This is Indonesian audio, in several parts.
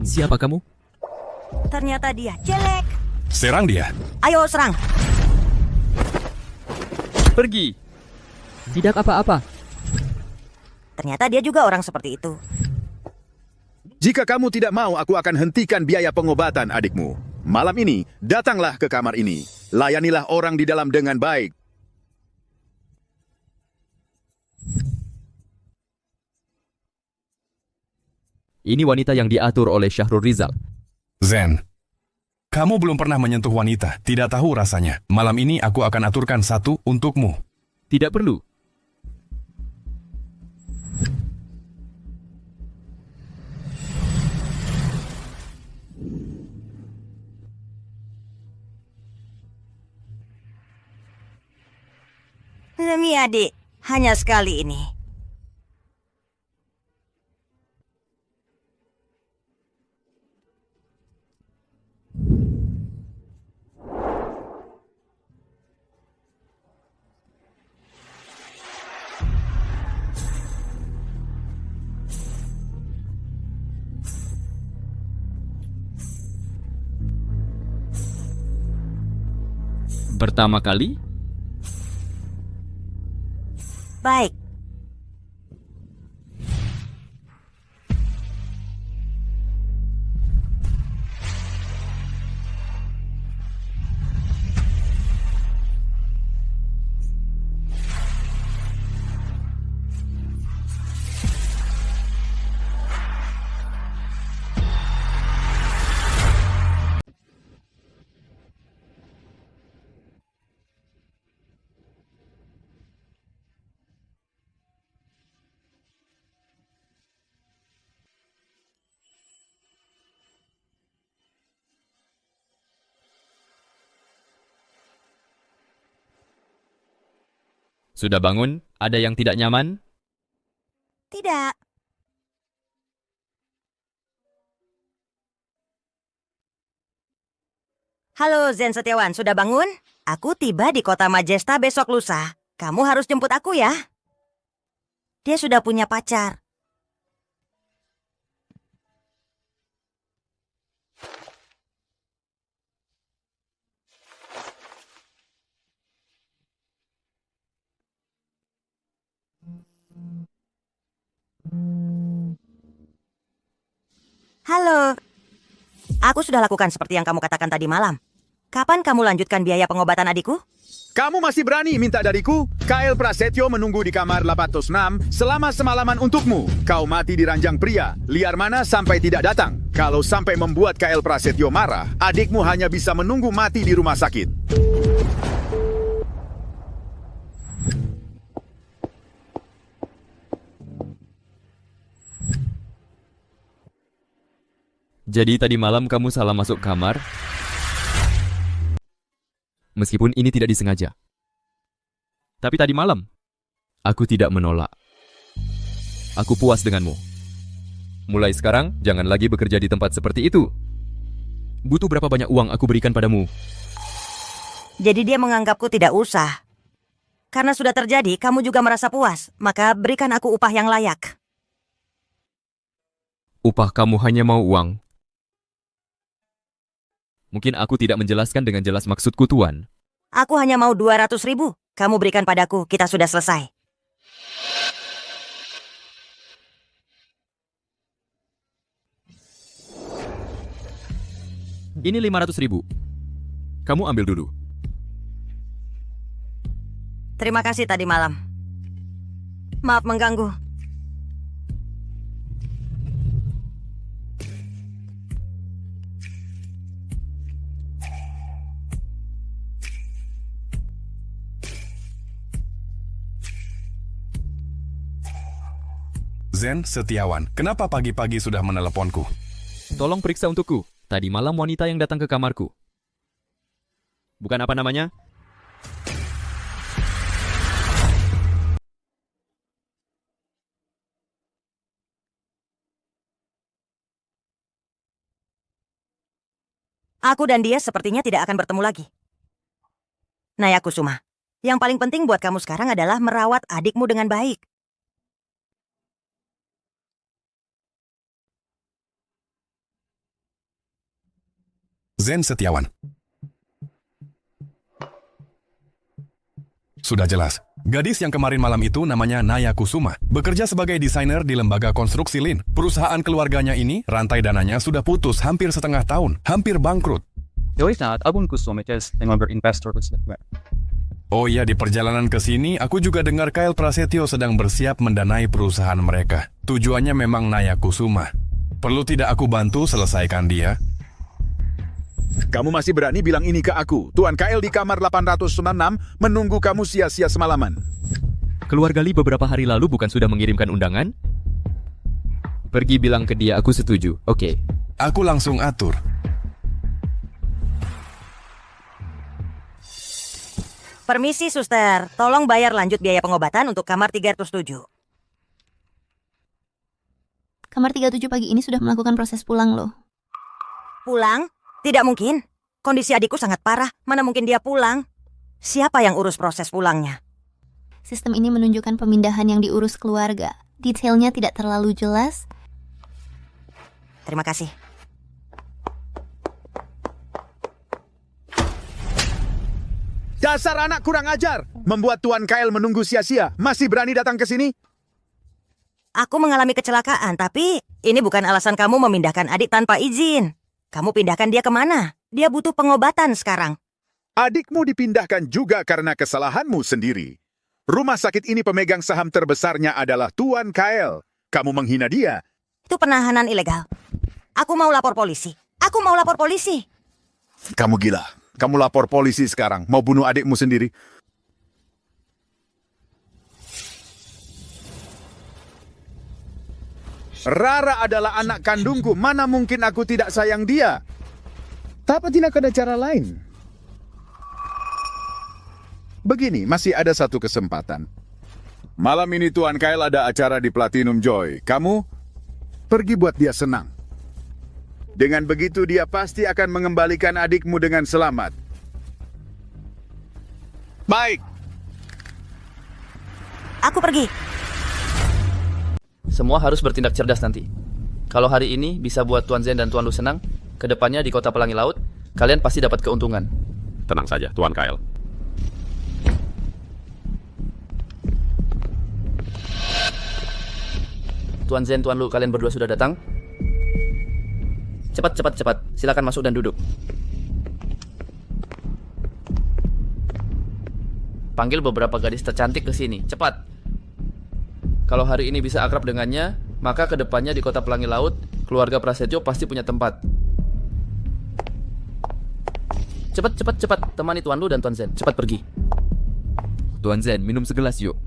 Siapa kamu? Ternyata dia jelek. Serang dia. Ayo serang. Pergi. Tidak apa-apa. Ternyata dia juga orang seperti itu. Jika kamu tidak mau, aku akan hentikan biaya pengobatan adikmu. Malam ini, datanglah ke kamar ini. Layanilah orang di dalam dengan baik. Ini wanita yang diatur oleh Syahrul Rizal. Zen, kamu belum pernah menyentuh wanita, tidak tahu rasanya. Malam ini aku akan aturkan satu untukmu. Tidak perlu. Demi adik, hanya sekali ini. Pertama kali? Baik. Sudah bangun? Ada yang tidak nyaman? Tidak. Halo Zen Setiawan, sudah bangun? Aku tiba di kota Majesta besok lusa. Kamu harus jemput aku ya. Dia sudah punya pacar. Halo. Aku sudah lakukan seperti yang kamu katakan tadi malam. Kapan kamu lanjutkan biaya pengobatan adikku? Kamu masih berani minta dariku? KL Prasetyo menunggu di kamar 806 selama semalaman untukmu. Kau mati di ranjang pria, liar mana sampai tidak datang. Kalau sampai membuat KL Prasetyo marah, adikmu hanya bisa menunggu mati di rumah sakit. Jadi tadi malam kamu salah masuk kamar? Meskipun ini tidak disengaja. Tapi tadi malam, aku tidak menolak. Aku puas denganmu. Mulai sekarang, jangan lagi bekerja di tempat seperti itu. Butuh berapa banyak uang aku berikan padamu? Jadi dia menganggapku tidak usah. Karena sudah terjadi, kamu juga merasa puas. Maka berikan aku upah yang layak. Upah kamu hanya mau uang. Mungkin aku tidak menjelaskan dengan jelas maksudku, Tuan. Aku hanya mau 200.000. Kamu berikan padaku, kita sudah selesai. Ini 500.000. Kamu ambil dulu. Terima kasih tadi malam. Maaf mengganggu. Zen Setiawan, kenapa pagi-pagi sudah meneleponku? Tolong periksa untukku. Tadi malam wanita yang datang ke kamarku. Bukan apa namanya? Aku dan dia sepertinya tidak akan bertemu lagi. Naya Kusuma, yang paling penting buat kamu sekarang adalah merawat adikmu dengan baik. Zen Setiawan. Sudah jelas. Gadis yang kemarin malam itu namanya Naya Kusuma. Bekerja sebagai desainer di lembaga konstruksi Lin. Perusahaan keluarganya ini, rantai dananya sudah putus hampir setengah tahun. Hampir bangkrut. Jag visste att Abun Kusum är en av investor hos Netware. Oh iya, di perjalanan ke sini, aku juga dengar Kyle Prasetyo sedang bersiap mendanai perusahaan mereka. Tujuannya memang Naya Kusuma. Perlu tidak aku bantu selesaikan dia? Kamu masih berani bilang ini ke aku? Tuan Kyle di kamar 896 menunggu kamu sia-sia semalaman. Keluarga Lee beberapa hari lalu bukan sudah mengirimkan undangan? Pergi bilang ke dia aku setuju, oke. Aku langsung atur. Permisi, suster. Tolong bayar lanjut biaya pengobatan untuk kamar 307. Kamar 37 pagi ini sudah melakukan proses pulang loh. Pulang? Tidak mungkin. Kondisi adikku sangat parah. Mana mungkin dia pulang? Siapa yang urus proses pulangnya? Sistem ini menunjukkan pemindahan yang diurus keluarga. Detailnya tidak terlalu jelas. Terima kasih. Dasar anak kurang ajar. Membuat Tuan Kyle menunggu sia-sia. Masih berani datang ke sini? Aku mengalami kecelakaan, tapi ini bukan alasan kamu memindahkan adik tanpa izin. Kamu pindahkan dia kemana? Dia butuh pengobatan sekarang. Adikmu dipindahkan juga karena kesalahanmu sendiri. Rumah sakit ini pemegang saham terbesarnya adalah Tuan Kyle. Kamu menghina dia. Itu penahanan ilegal. Aku mau lapor polisi. Aku mau lapor polisi. Kamu gila. Kamu lapor polisi sekarang. Mau bunuh adikmu sendiri. Rara adalah anak kandungku. Mana mungkin aku tidak sayang dia? Tapi tidak ada cara lain. Begini, masih ada satu kesempatan. Malam ini Tuan Kyle ada acara di Platinum Joy. Kamu pergi buat dia senang. Dengan begitu dia pasti akan mengembalikan adikmu dengan selamat. Baik. Aku pergi. Semua harus bertindak cerdas nanti. Kalau hari ini bisa buat Tuan Zen dan Tuan Lu senang, kedepannya di Kota Pelangi Laut, kalian pasti dapat keuntungan. Tenang saja, Tuan Kyle. Tuan Zen, Tuan Lu, kalian berdua sudah datang? Cepat, cepat, cepat. Silakan masuk dan duduk. Panggil beberapa gadis tercantik ke sini. Cepat. Kalau hari ini bisa akrab dengannya, maka kedepannya di Kota Pelangi Laut, keluarga Prasetyo pasti punya tempat. Cepat, cepat, cepat. Temani Tuan Lu dan Tuan Zen. Cepat pergi. Tuan Zen, minum segelas yuk.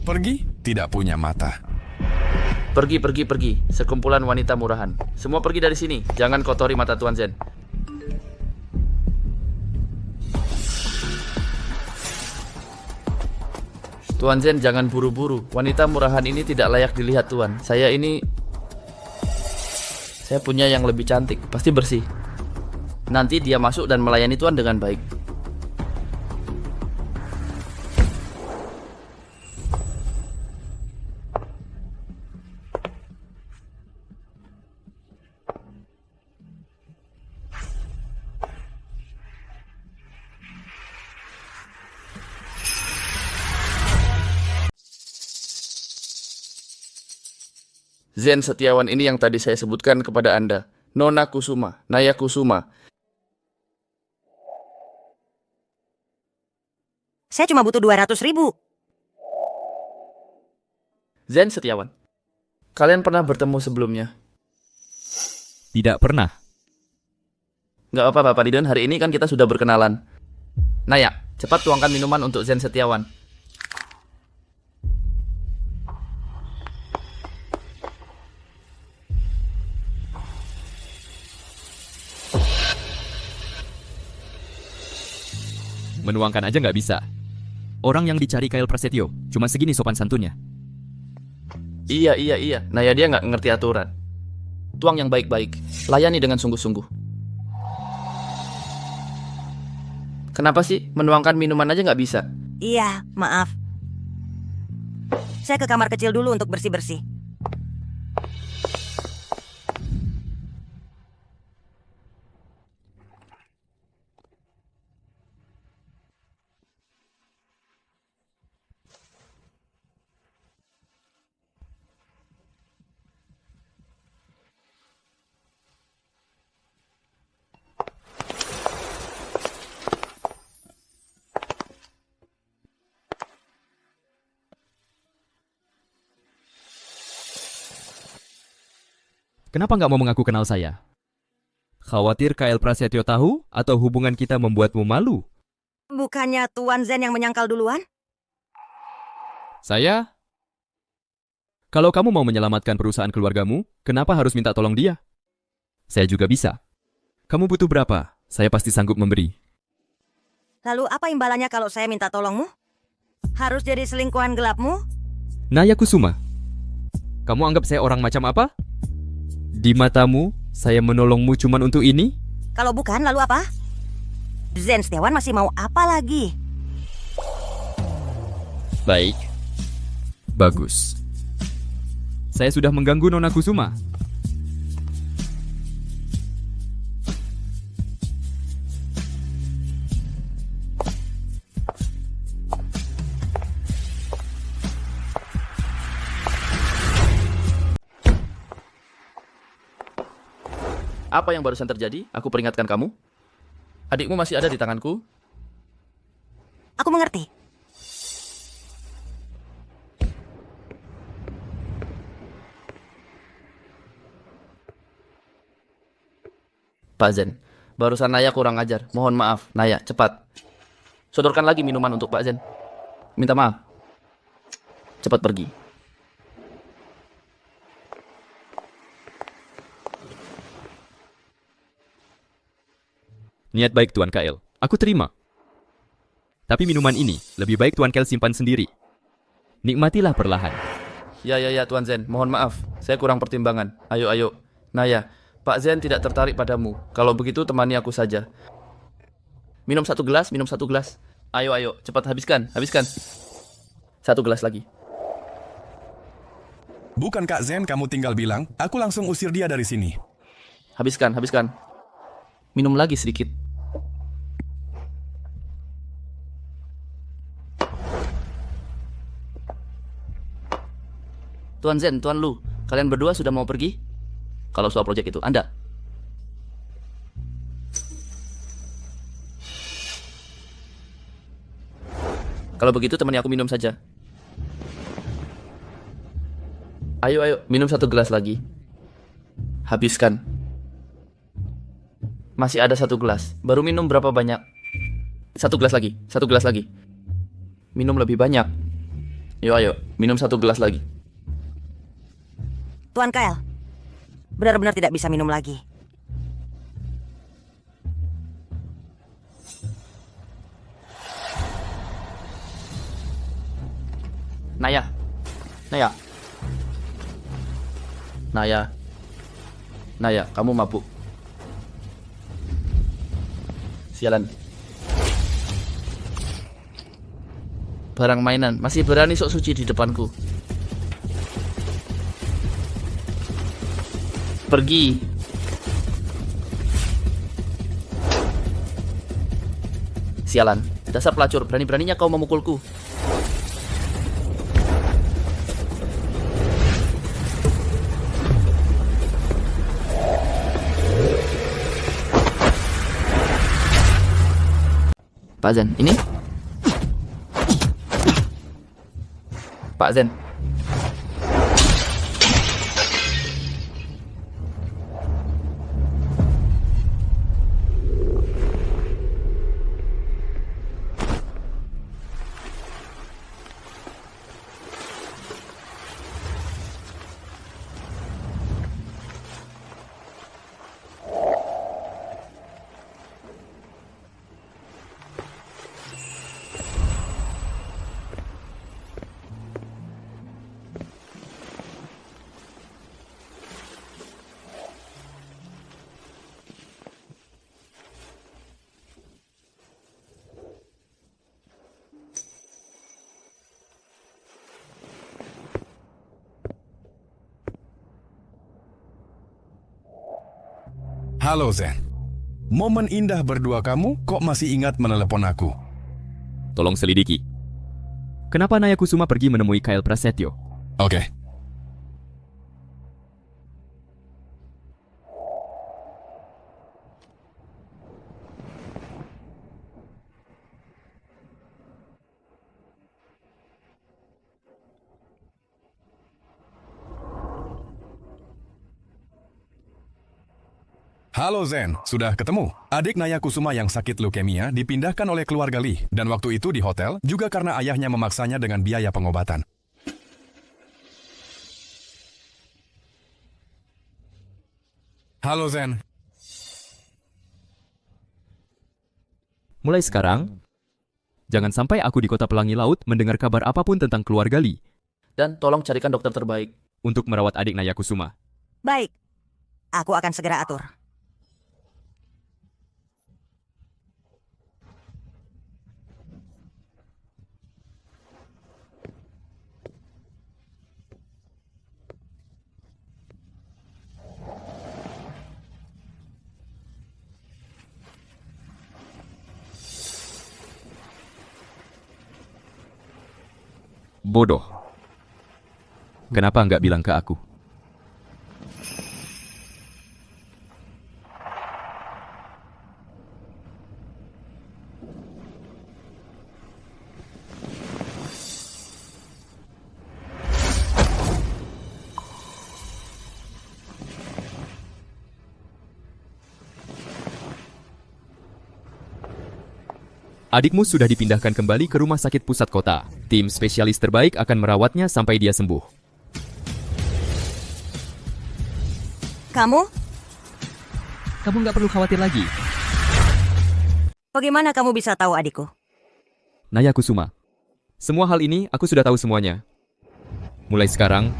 Pergi? Tidak punya mata. Pergi, pergi, pergi. Sekumpulan wanita murahan. Semua pergi dari sini. Jangan kotori mata Tuan Zen. Tuan Zen, jangan buru-buru. Wanita murahan ini tidak layak dilihat, Tuan. Saya punya yang lebih cantik. Pasti bersih. Nanti dia masuk dan melayani Tuan dengan baik. Zen Setiawan ini yang tadi saya sebutkan kepada Anda. Nona Kusuma, Naya Kusuma. Saya cuma butuh 200.000. Zen Setiawan. Kalian pernah bertemu sebelumnya? Tidak pernah. Nggak apa-apa, Bapak Didon. Hari ini kan kita sudah berkenalan. Naya, cepat tuangkan minuman untuk Zen Setiawan. Menuangkan aja nggak bisa. Orang yang dicari Kyle Prasetyo, cuma segini sopan santunnya. Iya. Naya dia nggak ngerti aturan. Tuang yang baik-baik. Layani dengan sungguh-sungguh. Kenapa sih? Menuangkan minuman aja nggak bisa? Iya, maaf. Saya ke kamar kecil dulu untuk bersih-bersih. Kenapa nggak mau mengaku kenal saya? Khawatir KL Prasetyo tahu atau hubungan kita membuatmu malu? Bukannya Tuan Zen yang menyangkal duluan? Saya? Kalau kamu mau menyelamatkan perusahaan keluargamu, kenapa harus minta tolong dia? Saya juga bisa. Kamu butuh berapa? Saya pasti sanggup memberi. Lalu apa imbalannya kalau saya minta tolongmu? Harus jadi selingkuhan gelapmu? Naya Kusuma, kamu anggap saya orang macam apa? Di matamu, saya menolongmu cuman untuk ini? Kalau bukan, lalu apa? Zen Setiawan masih mau apa lagi? Baik. Bagus. Saya sudah mengganggu Nona Kusuma. Apa yang barusan terjadi? Aku peringatkan kamu. Adikmu masih ada di tanganku. Aku mengerti. Pak Zen, barusan Naya kurang ajar. Mohon maaf. Naya, cepat. Sodorkan lagi minuman untuk Pak Zen. Minta maaf. Cepat pergi. Niat baik Tuan KL, aku terima. Tapi minuman ini lebih baik Tuan KL simpan sendiri. Nikmatilah perlahan. Ya, Tuan Zen. Mohon maaf. Saya kurang pertimbangan. Ayo. Naya, Pak Zen tidak tertarik padamu. Kalau begitu temani aku saja. Minum satu gelas. Ayo. Cepat habiskan. Satu gelas lagi. Bukan Kak Zen kamu tinggal bilang, aku langsung usir dia dari sini. Habiskan. Minum lagi sedikit. Tuan Zen, Tuan Lu, kalian berdua sudah mau pergi? Kalau soal proyek itu, Anda. Kalau begitu temani aku minum saja. Ayo, minum satu gelas lagi. Habiskan. Masih ada satu gelas. Baru minum berapa banyak? Satu gelas lagi. Minum lebih banyak. Ayo, minum satu gelas lagi. Tuan Kael, benar-benar tidak bisa minum lagi. Naya, kamu mabuk. Sialan. Barang mainan, masih berani sok suci di depanku. Pergi. Sialan, dasar pelacur, berani-beraninya kau memukulku. Pak Zen, ini? Pak Zen. Halo Zen. Momen indah berdua kamu kok masih ingat menelepon aku? Tolong selidiki. Kenapa Naya Kusuma pergi menemui KL Prasetyo? Oke. Halo Zen, sudah ketemu? Adik Naya Kusuma yang sakit leukemia dipindahkan oleh keluarga Lee, dan waktu itu di hotel juga karena ayahnya memaksanya dengan biaya pengobatan. Halo Zen. Mulai sekarang, jangan sampai aku di kota Pelangi Laut mendengar kabar apapun tentang keluarga Lee Dan tolong carikan dokter terbaik. untuk merawat adik Naya Kusuma. Baik, aku akan segera atur. Bodoh. Kenapa nggak bilang ke aku? Adikmu sudah dipindahkan kembali ke rumah sakit pusat kota. Tim spesialis terbaik akan merawatnya sampai dia sembuh. Kamu? Kamu nggak perlu khawatir lagi. Bagaimana kamu bisa tahu adikku? Naya Kusuma, semua hal ini aku sudah tahu semuanya. Mulai sekarang,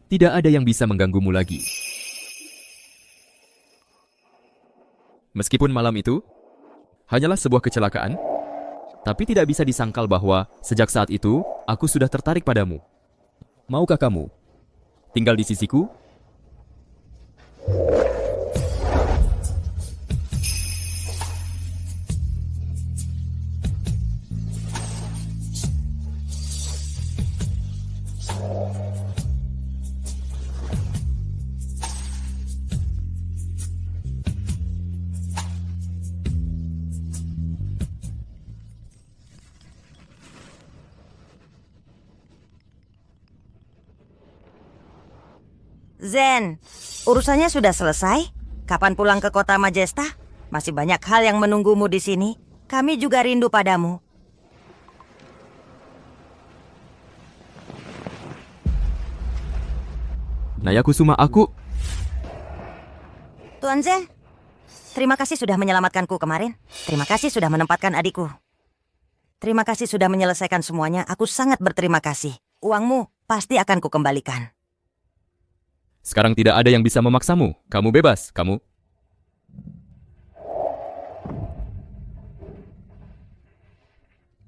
tidak ada yang bisa mengganggumu lagi. Meskipun malam itu hanyalah sebuah kecelakaan, tapi tidak bisa disangkal bahwa sejak saat itu aku sudah tertarik padamu. Maukah kamu tinggal di sisiku? Zen, urusannya sudah selesai? Kapan pulang ke kota Majesta? Masih banyak hal yang menunggumu di sini. Kami juga rindu padamu. Naya Kusuma, aku... Tuan Zen, terima kasih sudah menyelamatkanku kemarin. Terima kasih sudah menempatkan adikku. Terima kasih sudah menyelesaikan semuanya. Aku sangat berterima kasih. Uangmu pasti akan kukembalikan. Sekarang tidak ada yang bisa memaksamu. Kamu bebas, kamu.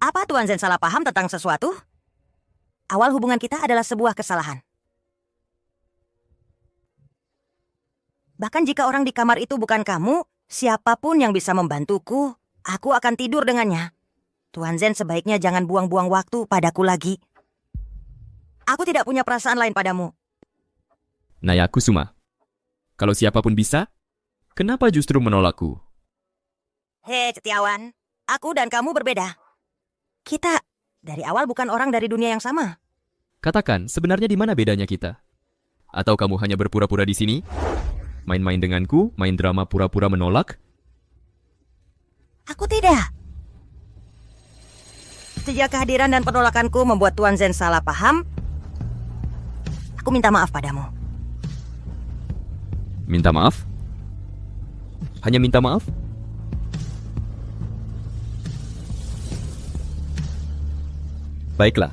Apa Tuan Zen salah paham tentang sesuatu? Awal hubungan kita adalah sebuah kesalahan. Bahkan jika orang di kamar itu bukan kamu, siapapun yang bisa membantuku, aku akan tidur dengannya. Tuan Zen sebaiknya jangan buang-buang waktu padaku lagi. Aku tidak punya perasaan lain padamu. Naya Kusuma, kalau siapapun bisa, kenapa justru menolakku? Hei Setiawan, aku dan kamu berbeda. Kita dari awal bukan orang dari dunia yang sama. Katakan, sebenarnya di mana bedanya kita? Atau kamu hanya berpura-pura di sini? Main-main denganku, main drama pura-pura menolak? Aku tidak. Sejak kehadiran dan penolakanku membuat Tuan Zen salah paham, aku minta maaf padamu. Minta maaf? Hanya minta maaf? Baiklah.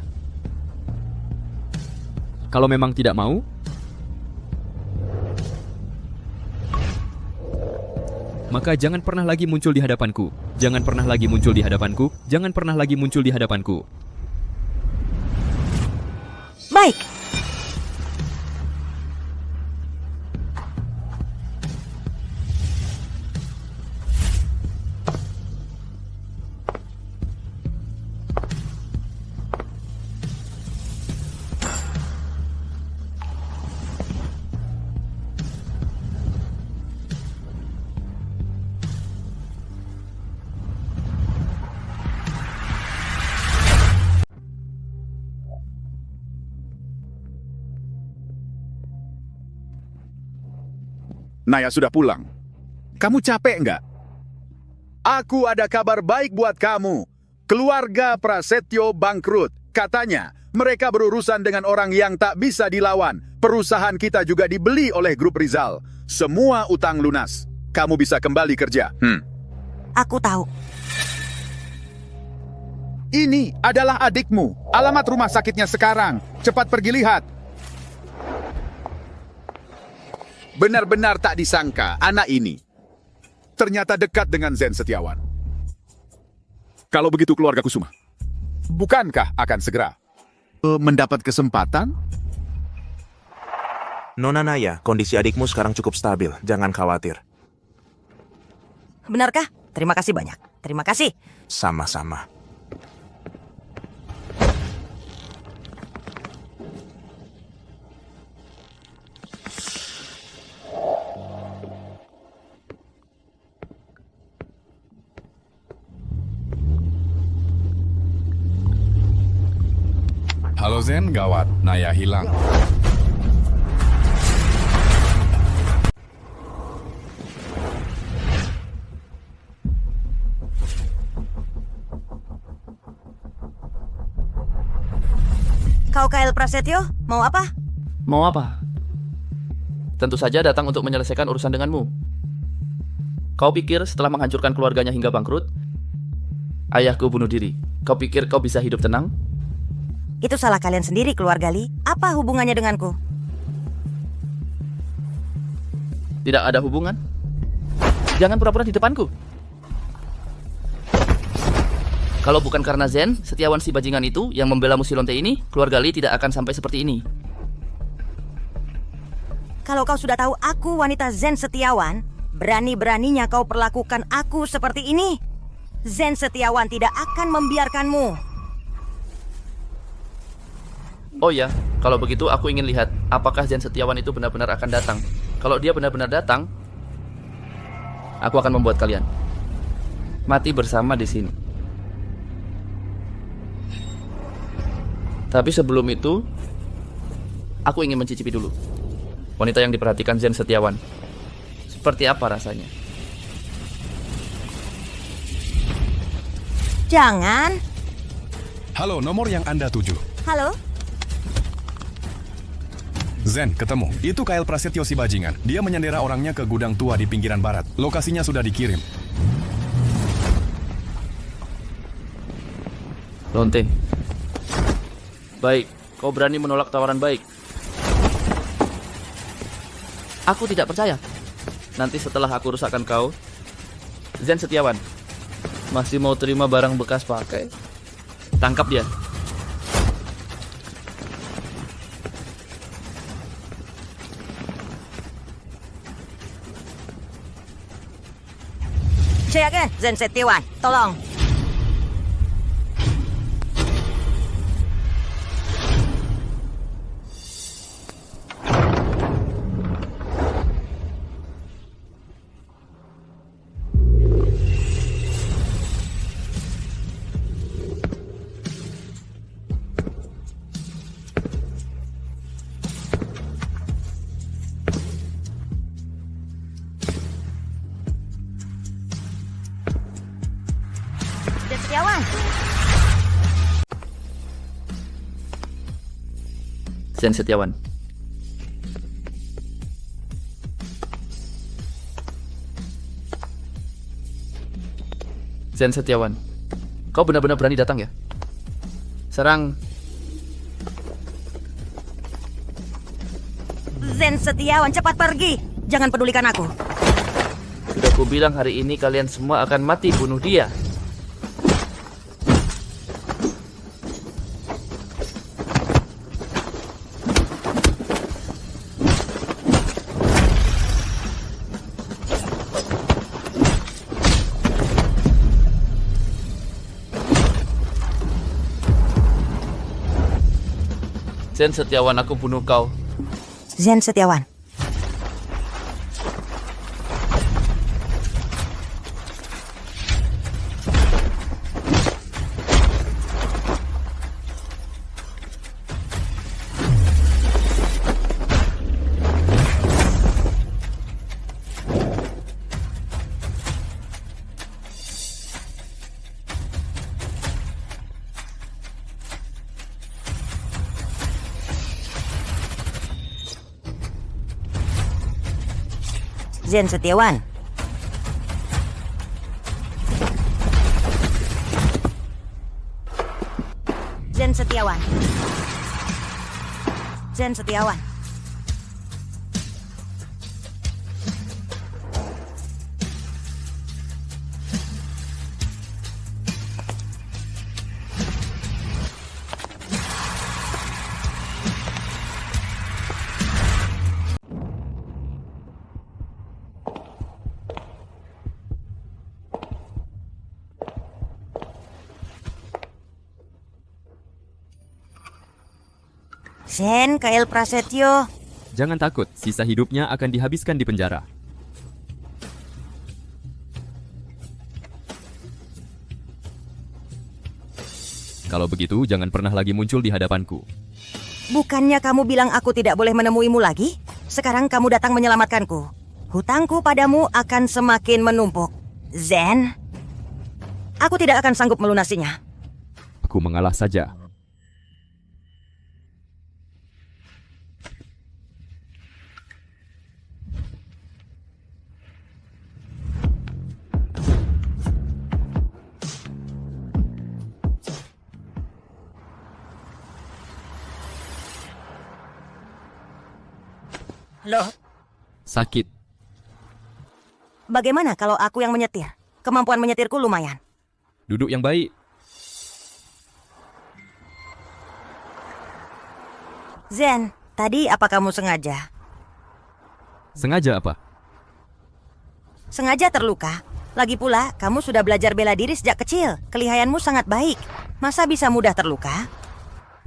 Kalau memang tidak mau, maka jangan pernah lagi muncul di hadapanku. Jangan pernah lagi muncul di hadapanku. Jangan pernah lagi muncul di hadapanku. Baik. Naya sudah pulang. Kamu capek nggak? Aku ada kabar baik buat kamu. Keluarga Prasetyo bangkrut. Katanya, mereka berurusan dengan orang yang tak bisa dilawan. Perusahaan kita juga dibeli oleh grup Rizal. Semua utang lunas. Kamu bisa kembali kerja. Aku tahu. Ini adalah adikmu. Alamat rumah sakitnya sekarang. Cepat pergi lihat. Benar-benar tak disangka anak ini ternyata dekat dengan Zen Setiawan. Kalau begitu keluarga Kusuma, bukankah akan segera mendapat kesempatan? Nona Naya, kondisi adikmu sekarang cukup stabil. Jangan khawatir. Benarkah? Terima kasih banyak. Terima kasih. Sama-sama. Halo Zen, gawat. Naya hilang. Kau KL Prasetyo, mau apa? Mau apa? Tentu saja datang untuk menyelesaikan urusan denganmu. Kau pikir setelah menghancurkan keluarganya hingga bangkrut, ayahku bunuh diri. Kau pikir kau bisa hidup tenang? Itu salah kalian sendiri, keluarga Lee. Apa hubungannya denganku? Tidak ada hubungan. Jangan pura-pura di depanku. Kalau bukan karena Zen, Setiawan si bajingan itu yang membela Musilonte ini, keluarga Lee tidak akan sampai seperti ini. Kalau kau sudah tahu aku wanita Zen Setiawan, berani-beraninya kau perlakukan aku seperti ini. Zen Setiawan tidak akan membiarkanmu. Oh ya, kalau begitu aku ingin lihat apakah Zen Setiawan itu benar-benar akan datang. Kalau dia benar-benar datang, aku akan membuat kalian mati bersama di sini. Tapi sebelum itu, aku ingin mencicipi dulu wanita yang diperhatikan Zen Setiawan. Seperti apa rasanya? Jangan. Halo, nomor yang Anda tuju. Halo? Zen, ketemu. Itu KL Prasetyo si bajingan. Dia menyandera orangnya ke gudang tua di pinggiran barat. Lokasinya sudah dikirim. Lonte. Baik, kau berani menolak tawaran baik. Aku tidak percaya. Nanti setelah aku rusakkan kau, Zen Setiawan masih mau terima barang bekas pakai. Tangkap dia. Silakan, Zen Setiawan. Tolong. Zen Setiawan. Zen Setiawan. Zen Setiawan, kau benar-benar berani datang ya? Serang. Zen Setiawan, cepat pergi. Jangan pedulikan aku. Sudah kubilang hari ini kalian semua akan mati bunuh dia. Zen Setiawan, aku bunuh kau. Zen Setiawan. Zen Setiawan. Zen Setiawan. Zen Setiawan. Zen, Kael Prasetyo. Jangan takut, sisa hidupnya akan dihabiskan di penjara. Kalau begitu, jangan pernah lagi muncul di hadapanku. Bukannya kamu bilang aku tidak boleh menemuimu lagi? Sekarang kamu datang menyelamatkanku. Hutangku padamu akan semakin menumpuk. Zen, aku tidak akan sanggup melunasinya. Aku mengalah saja. Loh, Sakit. bagaimana kalau aku yang menyetir? Kemampuan menyetirku lumayan. Duduk yang baik. Zen, tadi apa kamu sengaja? Sengaja apa? Sengaja terluka. Lagi pula, kamu sudah belajar bela diri sejak kecil. Kelihayanmu sangat baik. Masa bisa mudah terluka?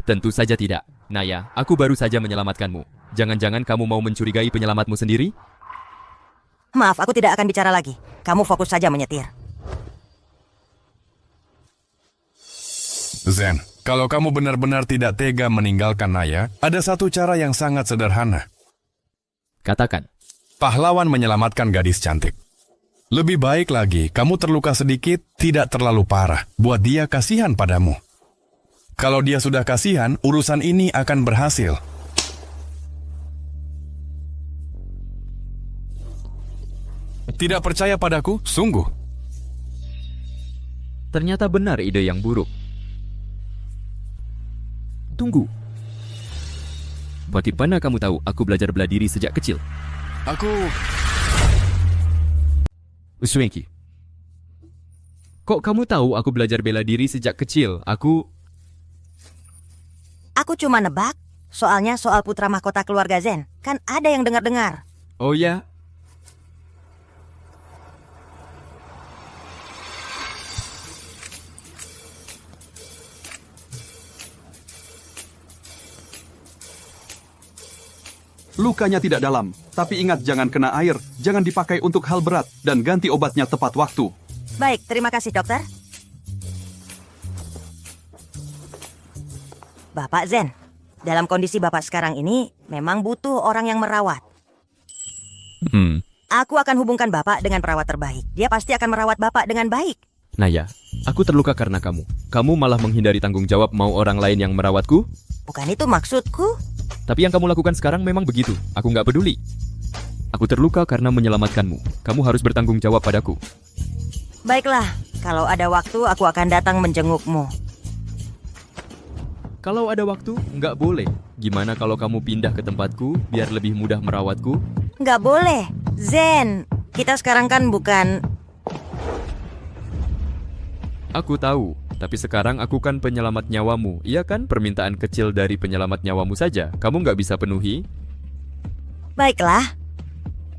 Tentu saja tidak. Naya, aku baru saja menyelamatkanmu. Jangan-jangan kamu mau mencurigai penyelamatmu sendiri? Maaf, aku tidak akan bicara lagi. Kamu fokus saja menyetir. Zen, kalau kamu benar-benar tidak tega meninggalkan Naya, ada satu cara yang sangat sederhana. Katakan. Pahlawan menyelamatkan gadis cantik. Lebih baik lagi, kamu terluka sedikit, tidak terlalu parah. Buat dia kasihan padamu. Kalau dia sudah kasihan, urusan ini akan berhasil. Tidak percaya padaku? Sungguh. Ternyata benar ide yang buruk. Tunggu. Bagaimana kamu tahu aku belajar bela diri sejak kecil? Aku... Swanky. Kok kamu tahu aku belajar bela diri sejak kecil? Aku cuma nebak. Soalnya soal putra mahkota keluarga Zen. Kan ada yang dengar-dengar. Oh ya? Lukanya tidak dalam, tapi ingat jangan kena air, jangan dipakai untuk hal berat, dan ganti obatnya tepat waktu. Baik, terima kasih dokter. Bapak Zen, dalam kondisi Bapak sekarang ini memang butuh orang yang merawat. Aku akan hubungkan Bapak dengan perawat terbaik. Dia pasti akan merawat Bapak dengan baik. Naya, aku terluka karena kamu. Kamu malah menghindari tanggung jawab mau orang lain yang merawatku? Bukan itu maksudku. Tapi yang kamu lakukan sekarang memang begitu. Aku nggak peduli. Aku terluka karena menyelamatkanmu. Kamu harus bertanggung jawab padaku. Baiklah, kalau ada waktu aku akan datang menjengukmu. Kalau ada waktu, nggak boleh. Gimana kalau kamu pindah ke tempatku biar lebih mudah merawatku? Nggak boleh. Zen, kita sekarang kan bukan... Aku tahu, tapi sekarang aku kan penyelamat nyawamu. Iya kan, permintaan kecil dari penyelamat nyawamu saja. Kamu nggak bisa penuhi? Baiklah,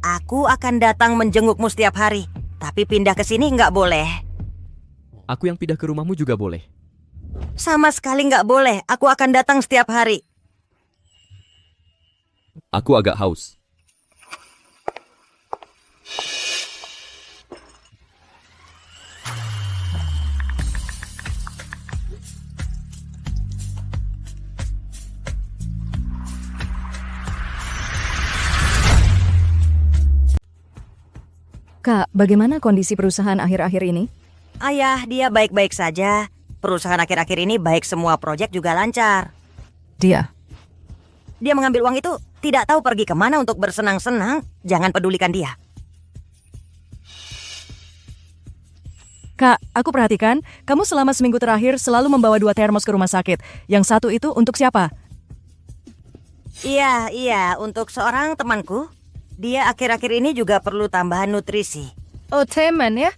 aku akan datang menjengukmu setiap hari. Tapi pindah ke sini nggak boleh. Aku yang pindah ke rumahmu juga boleh. Sama sekali nggak boleh. Aku akan datang setiap hari. Aku agak haus. Kak, bagaimana kondisi perusahaan akhir-akhir ini? Ayah, dia baik-baik saja. Perusahaan akhir-akhir ini baik, semua proyek juga lancar. Dia Dia mengambil uang itu, tidak tahu pergi kemana untuk bersenang-senang. Jangan pedulikan dia. Kak, aku perhatikan, kamu selama seminggu terakhir selalu membawa 2 termos ke rumah sakit. Yang satu itu untuk siapa? Iya, untuk seorang temanku. Dia akhir-akhir ini juga perlu tambahan nutrisi. Oh, teman ya?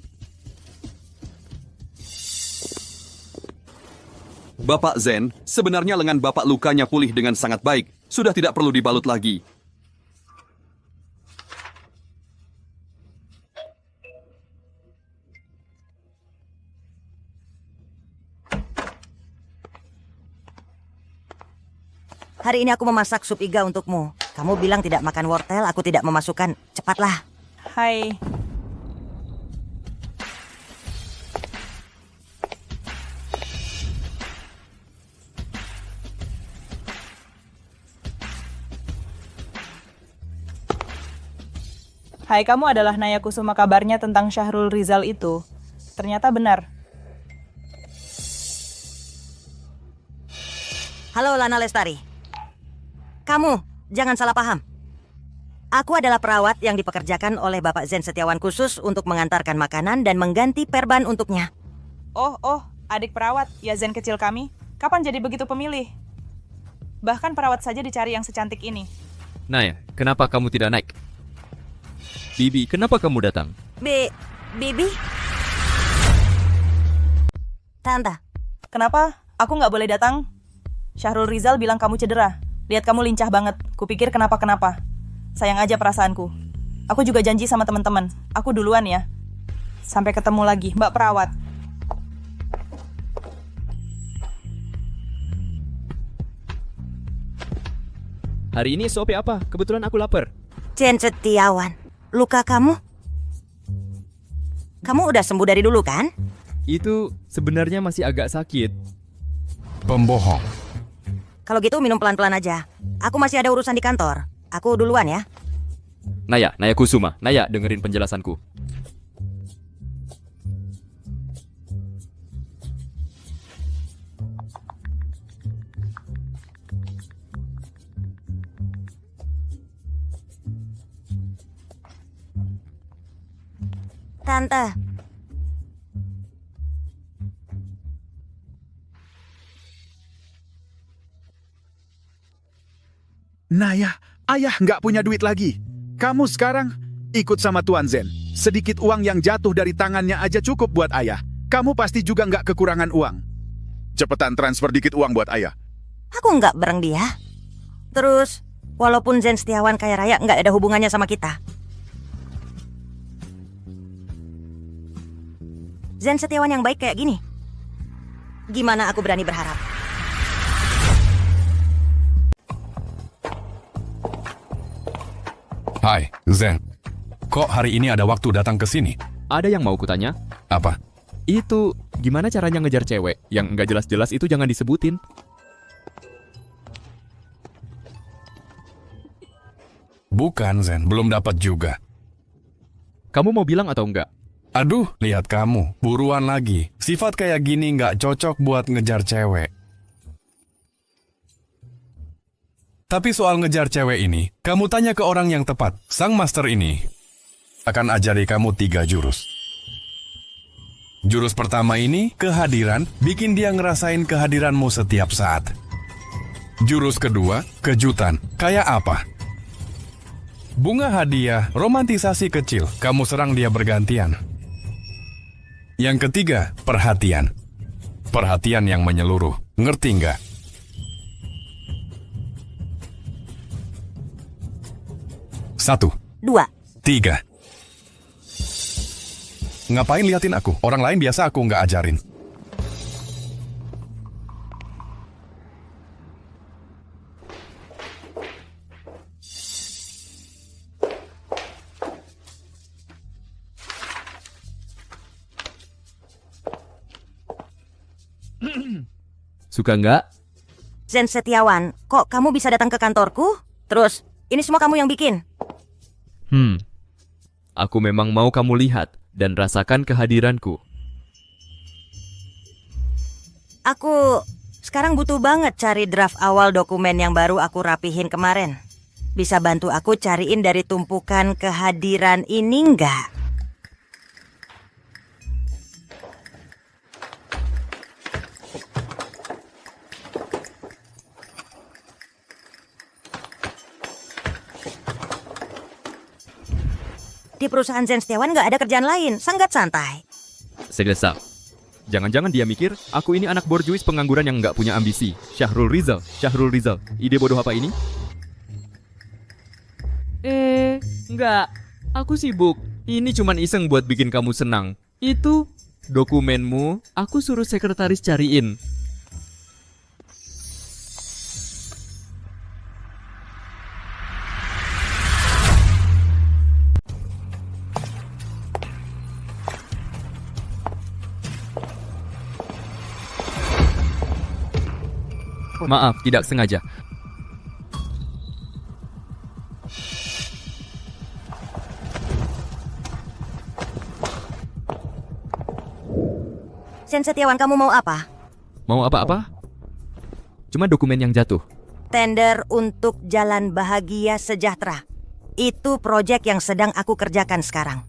Bapak Zen, sebenarnya lengan Bapak lukanya pulih dengan sangat baik. Sudah tidak perlu dibalut lagi. Hari ini aku memasak sup iga untukmu. Kamu bilang tidak makan wortel, aku tidak memasukkan. Cepatlah. Hai. Hai, kamu adalah Naya Kusuma, kabarnya tentang Syahrul Rizal itu. Ternyata benar. Halo Lana Lestari. Kamu, jangan salah paham. Aku adalah perawat yang dipekerjakan oleh Bapak Zen Setiawan khusus untuk mengantarkan makanan dan mengganti perban untuknya. Oh, adik perawat, ya Zen kecil kami. Kapan jadi begitu pemilih? Bahkan perawat saja dicari yang secantik ini. Naya, kenapa kamu tidak naik? Bibi, kenapa kamu datang? Bibi? Tante. Kenapa? Aku nggak boleh datang? Syahrul Rizal bilang kamu cedera. Lihat kamu lincah banget. Kupikir kenapa-kenapa. Sayang aja perasaanku. Aku juga janji sama teman-teman. Aku duluan ya. Sampai ketemu lagi, Mbak Perawat. Hari ini SOP apa? Kebetulan aku lapar. Zen Setiawan, luka kamu? Kamu udah sembuh dari dulu kan? Itu sebenarnya masih agak sakit. Pembohong. Kalau gitu minum pelan-pelan aja. Aku masih ada urusan di kantor. Aku duluan ya. Naya Kusuma. Naya, dengerin penjelasanku. Tante. Naya, ayah nggak punya duit lagi. Kamu sekarang ikut sama Tuan Zen. Sedikit uang yang jatuh dari tangannya aja cukup buat ayah. Kamu pasti juga nggak kekurangan uang. Cepetan transfer dikit uang buat ayah. Aku nggak bareng dia. Terus, walaupun Zen Setiawan kaya raya nggak ada hubungannya sama kita. Zen Setiawan yang baik kayak gini. Gimana aku berani berharap? Hai, Zen. Kok hari ini ada waktu datang ke sini? Ada yang mau kutanya? Apa? Itu gimana caranya ngejar cewek? Yang nggak jelas-jelas itu jangan disebutin. Bukan, Zen. Belum dapat juga. Kamu mau bilang atau enggak? Aduh, lihat kamu. Buruan lagi. Sifat kayak gini nggak cocok buat ngejar cewek. Tapi soal ngejar cewek ini, kamu tanya ke orang yang tepat. Sang master ini akan ajari kamu 3 jurus. Jurus pertama ini, kehadiran, bikin dia ngerasain kehadiranmu setiap saat. Jurus kedua, kejutan. Kayak apa? Bunga hadiah, romantisasi kecil, kamu serang dia bergantian. Yang ketiga, perhatian. Perhatian yang menyeluruh. Ngerti nggak? Satu. 2. 3. Ngapain liatin aku? Orang lain biasa aku nggak ajarin. Suka nggak? Zen Setiawan, kok kamu bisa datang ke kantorku? Terus, ini semua kamu yang bikin? Aku memang mau kamu lihat dan rasakan kehadiranku. Aku sekarang butuh banget cari draft awal dokumen yang baru aku rapihin kemarin. Bisa bantu aku cariin dari tumpukan kehadiran ini nggak? Di perusahaan Zen Setiawan nggak ada kerjaan lain, sangat santai. Selesa. Jangan-jangan dia mikir, aku ini anak borjuis pengangguran yang nggak punya ambisi. Syahrul Rizal. Ide bodoh apa ini? Nggak. Aku sibuk. Ini cuman iseng buat bikin kamu senang. Itu dokumenmu, aku suruh sekretaris cariin. Maaf, tidak sengaja. Zen Setiawan, kamu mau apa? Mau apa-apa? Cuma dokumen yang jatuh. Tender untuk Jalan Bahagia Sejahtera. Itu proyek yang sedang aku kerjakan sekarang.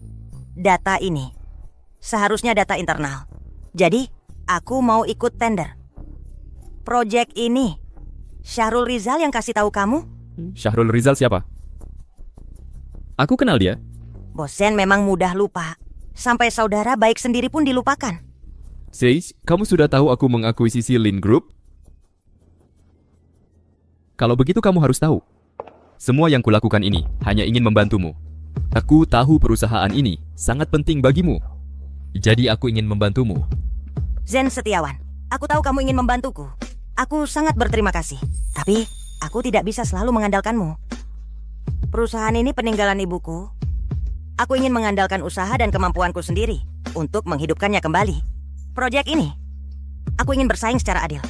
Data ini seharusnya data internal. Jadi, aku mau ikut tender. Proyek ini Syahrul Rizal yang kasih tahu kamu? Syahrul Rizal siapa? Aku kenal dia. Bos Zen memang mudah lupa. Sampai saudara baik sendiri pun dilupakan. Sage, kamu sudah tahu aku mengakuisisi Lin Group? Kalau begitu kamu harus tahu. Semua yang kulakukan ini hanya ingin membantumu. Aku tahu perusahaan ini sangat penting bagimu. Jadi aku ingin membantumu. Zen Setiawan, aku tahu kamu ingin membantuku. Aku sangat berterima kasih. Tapi aku tidak bisa selalu mengandalkanmu. Perusahaan ini peninggalan ibuku. Aku ingin mengandalkan usaha dan kemampuanku sendiri untuk menghidupkannya kembali. Proyek ini, aku ingin bersaing secara adil.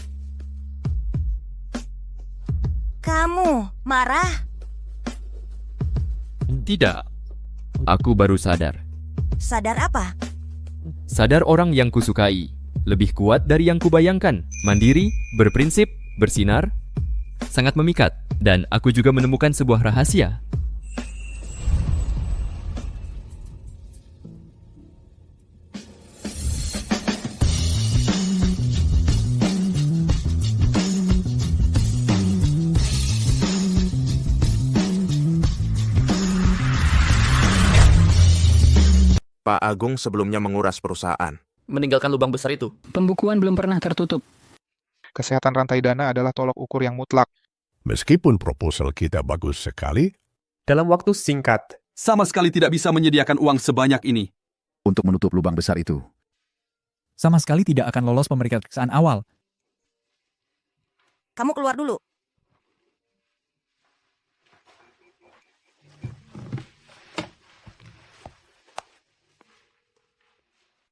Kamu marah? Tidak. Aku baru sadar. Sadar apa? Sadar orang yang kusukai lebih kuat dari yang kubayangkan. Mandiri, berprinsip, bersinar, sangat memikat. Dan aku juga menemukan sebuah rahasia. Pak Agung sebelumnya menguras perusahaan. Meninggalkan lubang besar itu. Pembukuan belum pernah tertutup. Kesehatan rantai dana adalah tolok ukur yang mutlak. Meskipun proposal kita bagus sekali, dalam waktu singkat, sama sekali tidak bisa menyediakan uang sebanyak ini untuk menutup lubang besar itu. Sama sekali tidak akan lolos pemeriksaan awal. Kamu keluar dulu.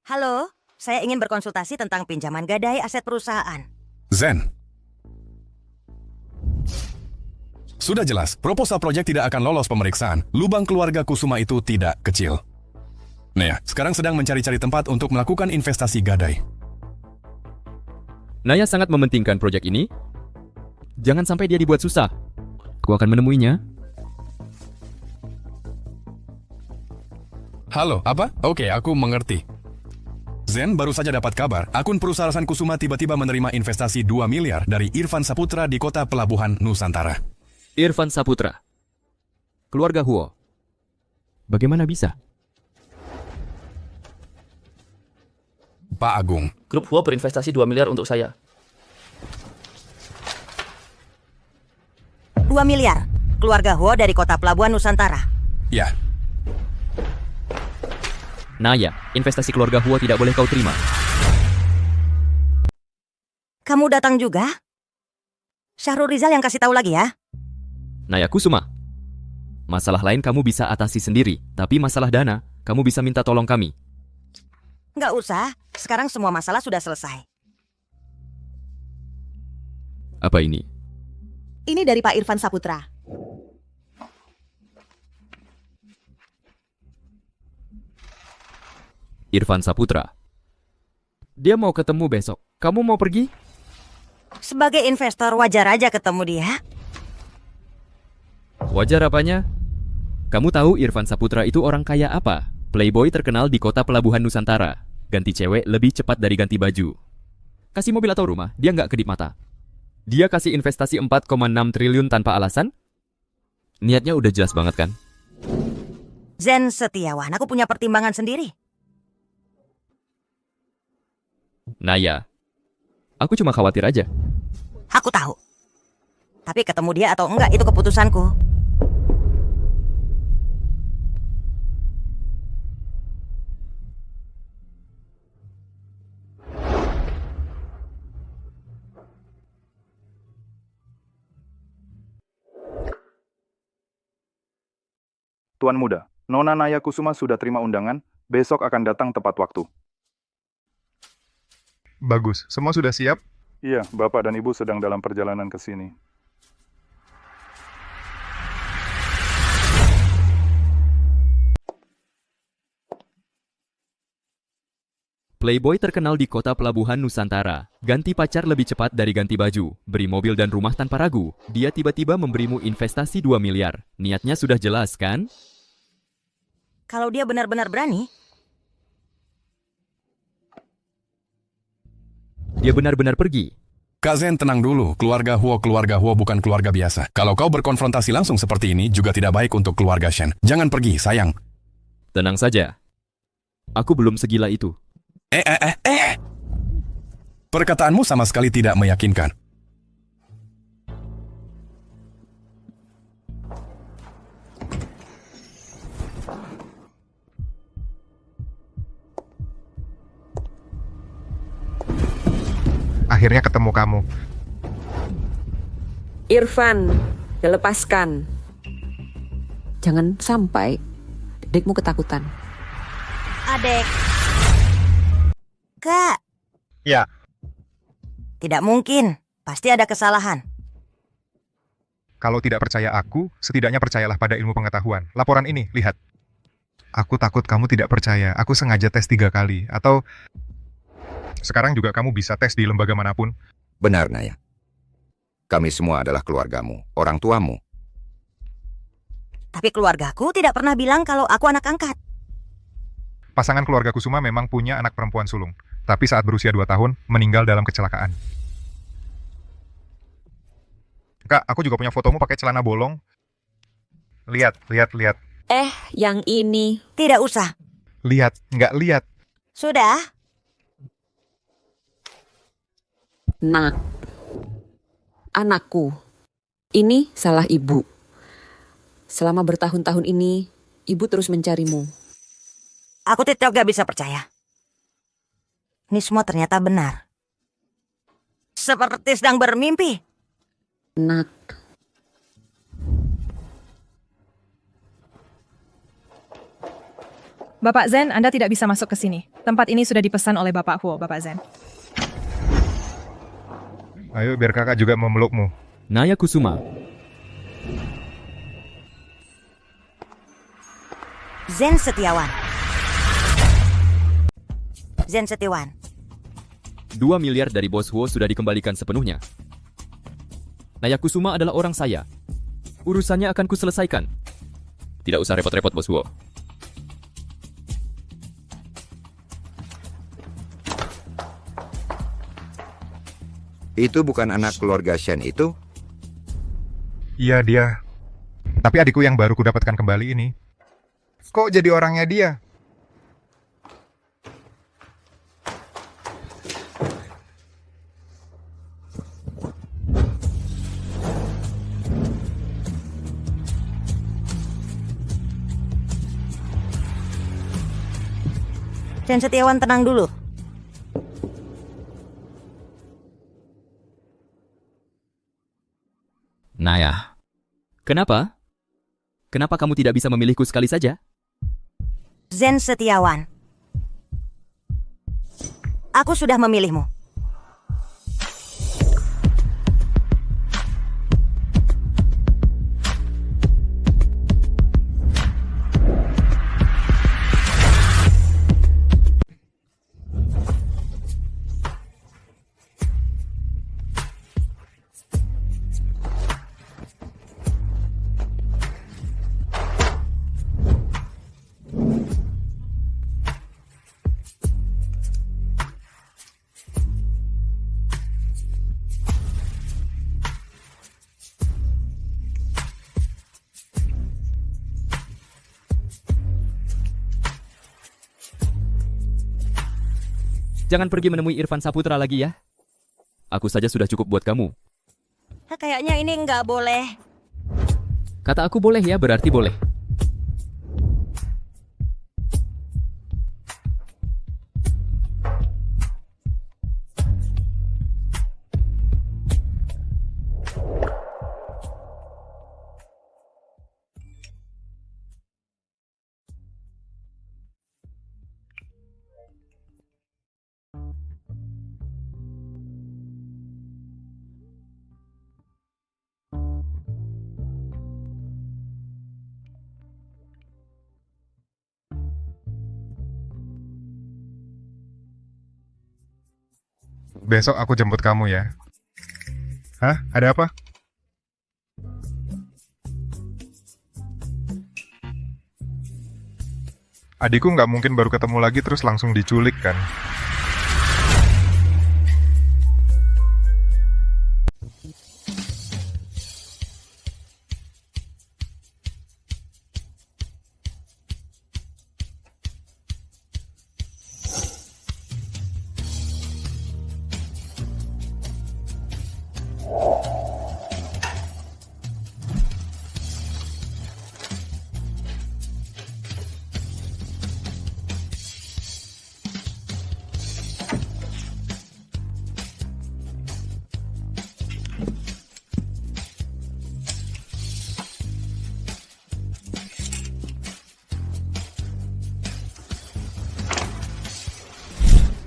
Halo, saya ingin berkonsultasi tentang pinjaman gadai aset perusahaan. Zen. Sudah jelas, proposal proyek tidak akan lolos pemeriksaan. Lubang keluarga Kusuma itu tidak kecil. Naya, sekarang sedang mencari-cari tempat untuk melakukan investasi gadai. Naya sangat mementingkan proyek ini. Jangan sampai dia dibuat susah. Aku akan menemuinya. Halo, apa? Oke, aku mengerti. Zen baru saja dapat kabar, akun perusahaan Kusuma tiba-tiba menerima investasi 2 miliar dari Irfan Saputra di kota pelabuhan Nusantara. Irfan Saputra. Keluarga Huo. Bagaimana bisa? Pak Agung. Grup Huo berinvestasi 2 miliar untuk saya. 2 miliar? Keluarga Huo dari kota pelabuhan Nusantara? Ya. Naya, investasi keluarga Huo tidak boleh kau terima. Kamu datang juga? Syahrul Rizal yang kasih tahu lagi ya? Naya Kusuma. Masalah lain kamu bisa atasi sendiri, tapi masalah dana, kamu bisa minta tolong kami. Nggak usah, sekarang semua masalah sudah selesai. Apa ini? Ini dari Pak Irfan Saputra. Irfan Saputra. Dia mau ketemu besok. Kamu mau pergi? Sebagai investor wajar aja ketemu dia. Wajar apanya? Kamu tahu Irfan Saputra itu orang kaya apa? Playboy terkenal di kota pelabuhan Nusantara. Ganti cewek lebih cepat dari ganti baju. Kasih mobil atau rumah, dia nggak kedip mata. Dia kasih investasi 4,6 triliun tanpa alasan? Niatnya udah jelas banget kan? Zen Setiawan, aku punya pertimbangan sendiri. Naya, aku cuma khawatir aja. Aku tahu. Tapi ketemu dia atau enggak itu keputusanku. Tuan Muda, Nona Naya Kusuma sudah terima undangan, besok akan datang tepat waktu. Bagus, semua sudah siap? Iya, Bapak dan Ibu sedang dalam perjalanan ke sini. Playboy terkenal di kota pelabuhan Nusantara. Ganti pacar lebih cepat dari ganti baju. Beri mobil dan rumah tanpa ragu. Dia tiba-tiba memberimu investasi 2 miliar. Niatnya sudah jelas, kan? Kalau dia benar-benar berani, dia benar-benar pergi. Kak Zen, tenang dulu. Keluarga Huo bukan keluarga biasa. Kalau kau berkonfrontasi langsung seperti ini, juga tidak baik untuk keluarga Shen. Jangan pergi, sayang. Tenang saja. Aku belum segila itu. Perkataanmu sama sekali tidak meyakinkan. Akhirnya ketemu kamu. Irfan, lepaskan. Jangan sampai adikmu ketakutan. Adek. Kak. Ya. Tidak mungkin. Pasti ada kesalahan. Kalau tidak percaya aku, setidaknya percayalah pada ilmu pengetahuan. Laporan ini, lihat. Aku takut kamu tidak percaya. Aku sengaja tes 3 kali. Atau sekarang juga kamu bisa tes di lembaga manapun. Benar, Naya. Kami semua adalah keluargamu, orang tuamu. Tapi keluargaku tidak pernah bilang kalau aku anak angkat. Pasangan keluarga Kusuma memang punya anak perempuan sulung. Tapi saat berusia 2 tahun, meninggal dalam kecelakaan. Kak, aku juga punya fotomu pakai celana bolong. Lihat. Yang ini. Tidak usah. Lihat, nggak lihat. Sudah. Nak. Anakku. Ini salah ibu. Selama bertahun-tahun ini, ibu terus mencarimu. Aku tetap gak bisa percaya. Ini semua ternyata benar. Seperti sedang bermimpi. Nak. Bapak Zen, Anda tidak bisa masuk ke sini. Tempat ini sudah dipesan oleh Bapak Huo, Bapak Zen. Ayo biar kakak juga memelukmu. Naya Kusuma. Zen Setiawan. 2 miliar dari bos Huo sudah dikembalikan sepenuhnya. Naya Kusuma adalah orang saya. Urusannya akan kuselesaikan. Tidak usah repot-repot, bos Huo. Itu bukan anak keluarga Shen itu? Iya, dia. Tapi adikku yang baru kudapatkan kembali ini. Kok jadi orangnya dia? Zen Setiawan, tenang dulu. Naya. Kenapa? Kenapa kamu tidak bisa memilihku sekali saja? Zen Setiawan. Aku sudah memilihmu. jangan pergi menemui Irfan Saputra lagi ya. Aku saja sudah cukup buat kamu. Kayaknya ini nggak boleh. Kata aku boleh ya, berarti boleh. Besok aku jemput kamu ya. Hah? Ada apa? Adikku nggak mungkin baru ketemu lagi terus langsung diculik kan?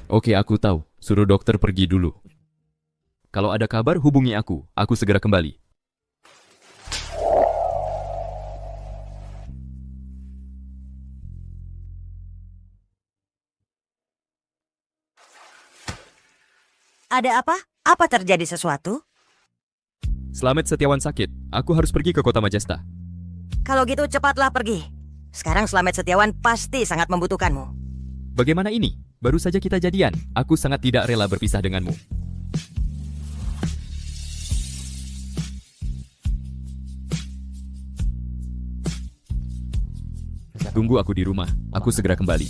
Oke, aku tahu. Suruh dokter pergi dulu. Kalau ada kabar, hubungi aku. Aku segera kembali. Ada apa? Apa terjadi sesuatu? Slamet Setiawan sakit. Aku harus pergi ke Kota Majesta. Kalau gitu cepatlah pergi. Sekarang Slamet Setiawan pasti sangat membutuhkanmu. Bagaimana ini? Baru saja kita jadian. Aku sangat tidak rela berpisah denganmu. Tunggu aku di rumah. Aku segera kembali.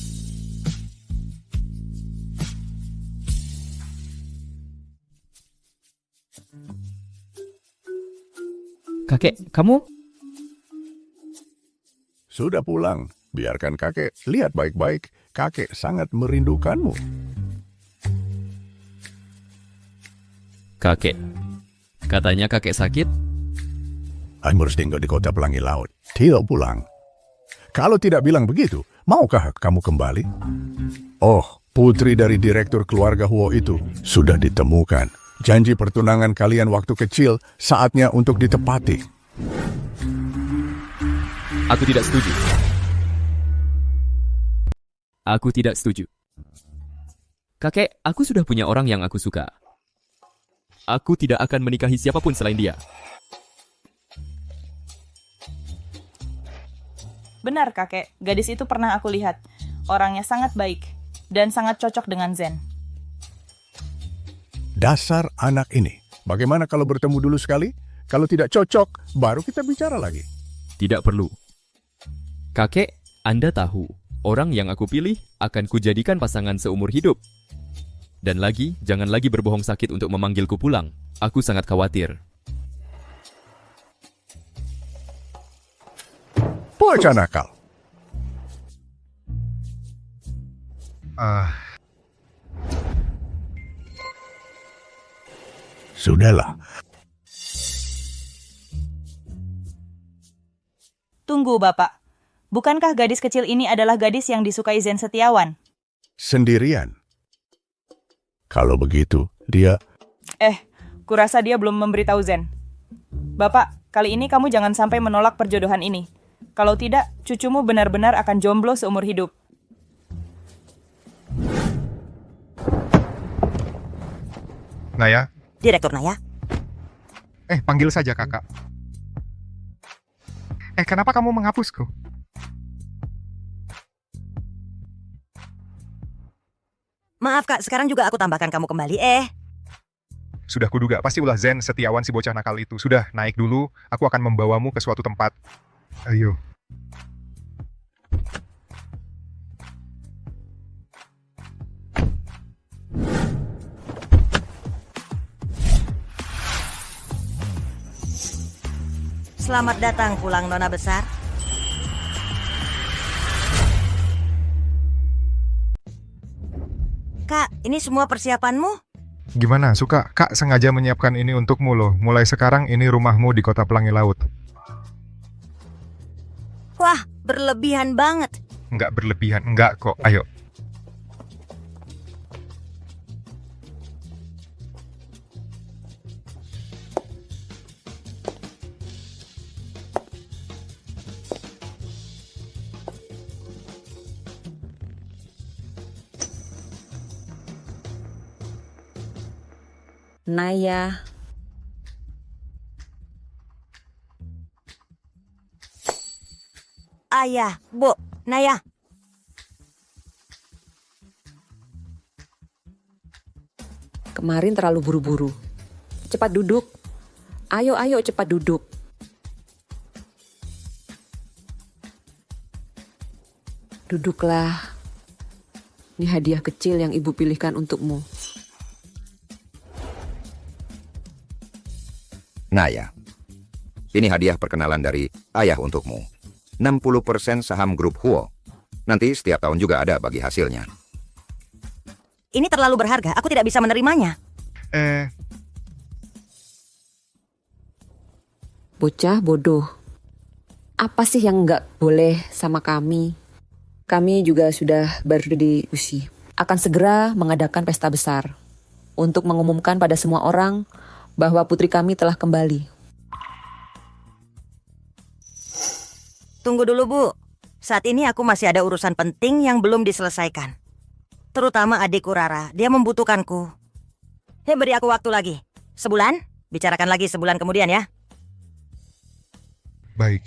Kakek, kamu? Sudah pulang. Biarkan kakek lihat baik-baik. Kakek sangat merindukanmu. Kakek. Katanya kakek sakit? Amur tinggal di kota Pelangi Laut. Tidak pulang. Kalau tidak bilang begitu, maukah kamu kembali? Oh, putri dari direktur keluarga Huo itu sudah ditemukan. Janji pertunangan kalian waktu kecil saatnya untuk ditepati. Aku tidak setuju. Aku tidak setuju. Kakek, aku sudah punya orang yang aku suka. Aku tidak akan menikahi siapapun selain dia. Benar, kakek. Gadis itu pernah aku lihat. Orangnya sangat baik dan sangat cocok dengan Zen. Dasar anak ini. Bagaimana kalau bertemu dulu sekali? Kalau tidak cocok, baru kita bicara lagi. Tidak perlu. Kakek, Anda tahu, orang yang aku pilih akan kujadikan pasangan seumur hidup. Dan lagi, jangan lagi berbohong sakit untuk memanggilku pulang. Aku sangat khawatir. Bocah nakal. Sudahlah. Tunggu, Bapak. Bukankah gadis kecil ini adalah gadis yang disukai Zen Setiawan? Sendirian. Kalau begitu, dia... Kurasa dia belum memberitahu Zen. Bapak, kali ini kamu jangan sampai menolak perjodohan ini. Kalau tidak, cucumu benar-benar akan jomblo seumur hidup. Naya? Direktur Naya? Panggil saja kakak. Kenapa kamu menghapusku? Maaf kak, sekarang juga aku tambahkan kamu kembali. Sudah kuduga, pasti ulah Zen Setiawan si bocah nakal itu. Sudah, naik dulu. Aku akan membawamu ke suatu tempat. Ayo. Selamat datang pulang, Nona Besar. Kak, ini semua persiapanmu? Gimana, suka? Kak sengaja menyiapkan ini untukmu loh. Mulai sekarang ini rumahmu di Kota Pelangi Laut. Wah, berlebihan banget. Nggak berlebihan, nggak kok. Ayo. Naya, Ayah, Bu, Naya. kemarin terlalu buru-buru. Cepat duduk. Ayo, ayo cepat duduk. Duduklah. Ini hadiah kecil yang ibu pilihkan untukmu. Naya, ini hadiah perkenalan dari ayah untukmu. 60% saham grup Huo. Nanti setiap tahun juga ada bagi hasilnya. Ini terlalu berharga, aku tidak bisa menerimanya. Bocah bodoh. Apa sih yang nggak boleh sama kami? Kami juga sudah berdiusi. Akan segera mengadakan pesta besar. Untuk mengumumkan pada semua orang bahwa putri kami telah kembali. Tunggu dulu, Bu. Saat ini aku masih ada urusan penting yang belum diselesaikan. Terutama adikku Rara, dia membutuhkanku. Beri aku waktu lagi. Sebulan? Bicarakan lagi sebulan kemudian ya. Baik.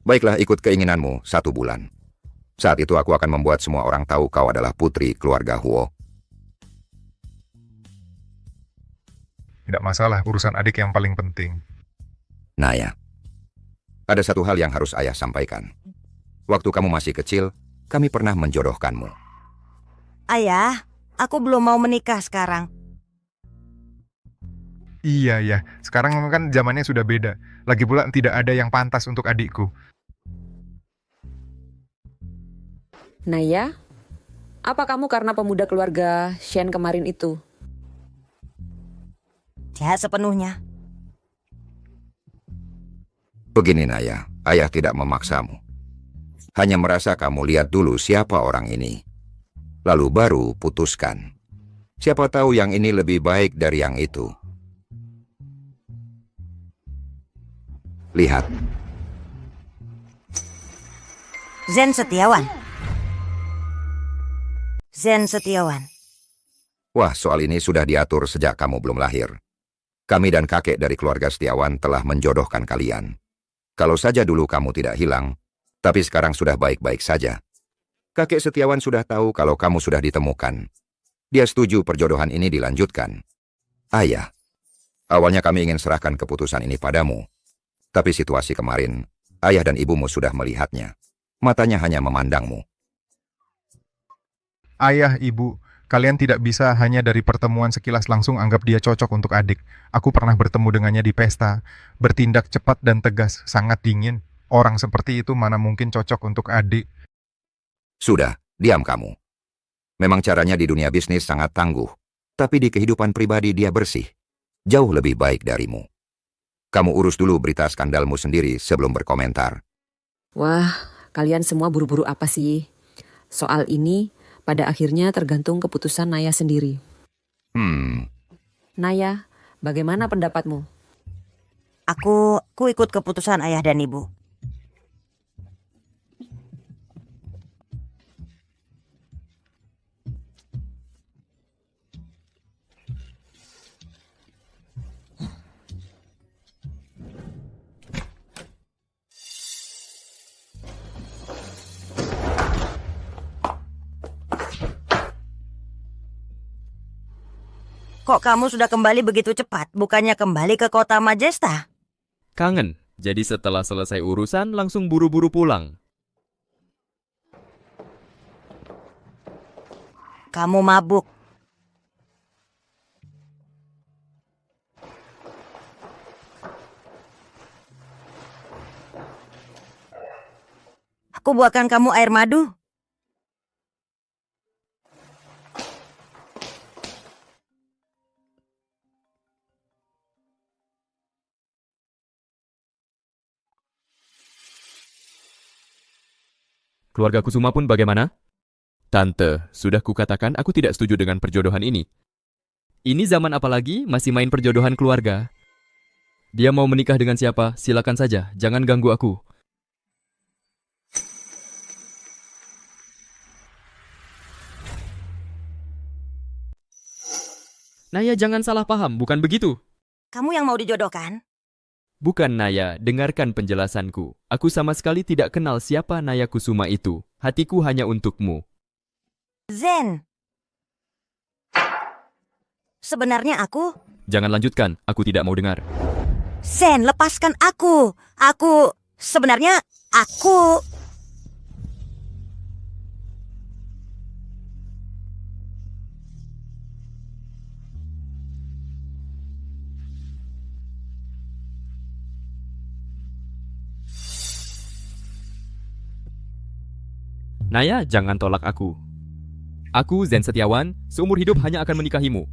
Baiklah, ikut keinginanmu 1 bulan. Saat itu aku akan membuat semua orang tahu kau adalah putri keluarga Huo. Tidak masalah, urusan adik yang paling penting. Naya, ada satu hal yang harus ayah sampaikan. Waktu kamu masih kecil, kami pernah menjodohkanmu. Ayah, aku belum mau menikah sekarang. Iya, ya. Sekarang kan zamannya sudah beda. Lagi pula tidak ada yang pantas untuk adikku. Naya, apa kamu karena pemuda keluarga Shen kemarin itu? Tidak sepenuhnya. Begini Naya, ayah tidak memaksamu. Hanya merasa kamu lihat dulu siapa orang ini. Lalu baru putuskan. Siapa tahu yang ini lebih baik dari yang itu. Lihat. Zen Setiawan. Zen Setiawan. Wah, soal ini sudah diatur sejak kamu belum lahir. Kami dan kakek dari keluarga Setiawan telah menjodohkan kalian. Kalau saja dulu kamu tidak hilang, tapi sekarang sudah baik-baik saja. Kakek Setiawan sudah tahu kalau kamu sudah ditemukan. Dia setuju perjodohan ini dilanjutkan. Ayah, awalnya kami ingin serahkan keputusan ini padamu. Tapi situasi kemarin, ayah dan ibumu sudah melihatnya. Matanya hanya memandangmu. Ayah, ibu, kalian tidak bisa hanya dari pertemuan sekilas langsung anggap dia cocok untuk adik. Aku pernah bertemu dengannya di pesta. Bertindak cepat dan tegas, sangat dingin. Orang seperti itu mana mungkin cocok untuk adik. Sudah, diam kamu. Memang caranya di dunia bisnis sangat tangguh. Tapi di kehidupan pribadi dia bersih. Jauh lebih baik darimu. Kamu urus dulu berita skandalmu sendiri sebelum berkomentar. Wah, kalian semua buru-buru apa sih? Soal ini pada akhirnya tergantung keputusan Naya sendiri. Naya, bagaimana pendapatmu? Aku ikut keputusan ayah dan ibu. Kok kamu sudah kembali begitu cepat? Bukannya kembali ke kota Majesta? Kangen, jadi setelah selesai urusan langsung buru-buru pulang. Kamu mabuk. Aku buatkan kamu air madu. Keluarga Kusuma pun bagaimana? Tante, sudah kukatakan aku tidak setuju dengan perjodohan ini. Ini zaman apalagi masih main perjodohan keluarga. Dia mau menikah dengan siapa, silakan saja, jangan ganggu aku. Naya, jangan salah paham, bukan begitu. Kamu yang mau dijodohkan? Bukan Naya, dengarkan penjelasanku. Aku sama sekali tidak kenal siapa Naya Kusuma itu. Hatiku hanya untukmu. Zen. Sebenarnya aku... Jangan lanjutkan, aku tidak mau dengar. Zen, lepaskan aku. Sebenarnya aku... Naya, jangan tolak aku. Aku, Zen Setiawan, seumur hidup hanya akan menikahimu.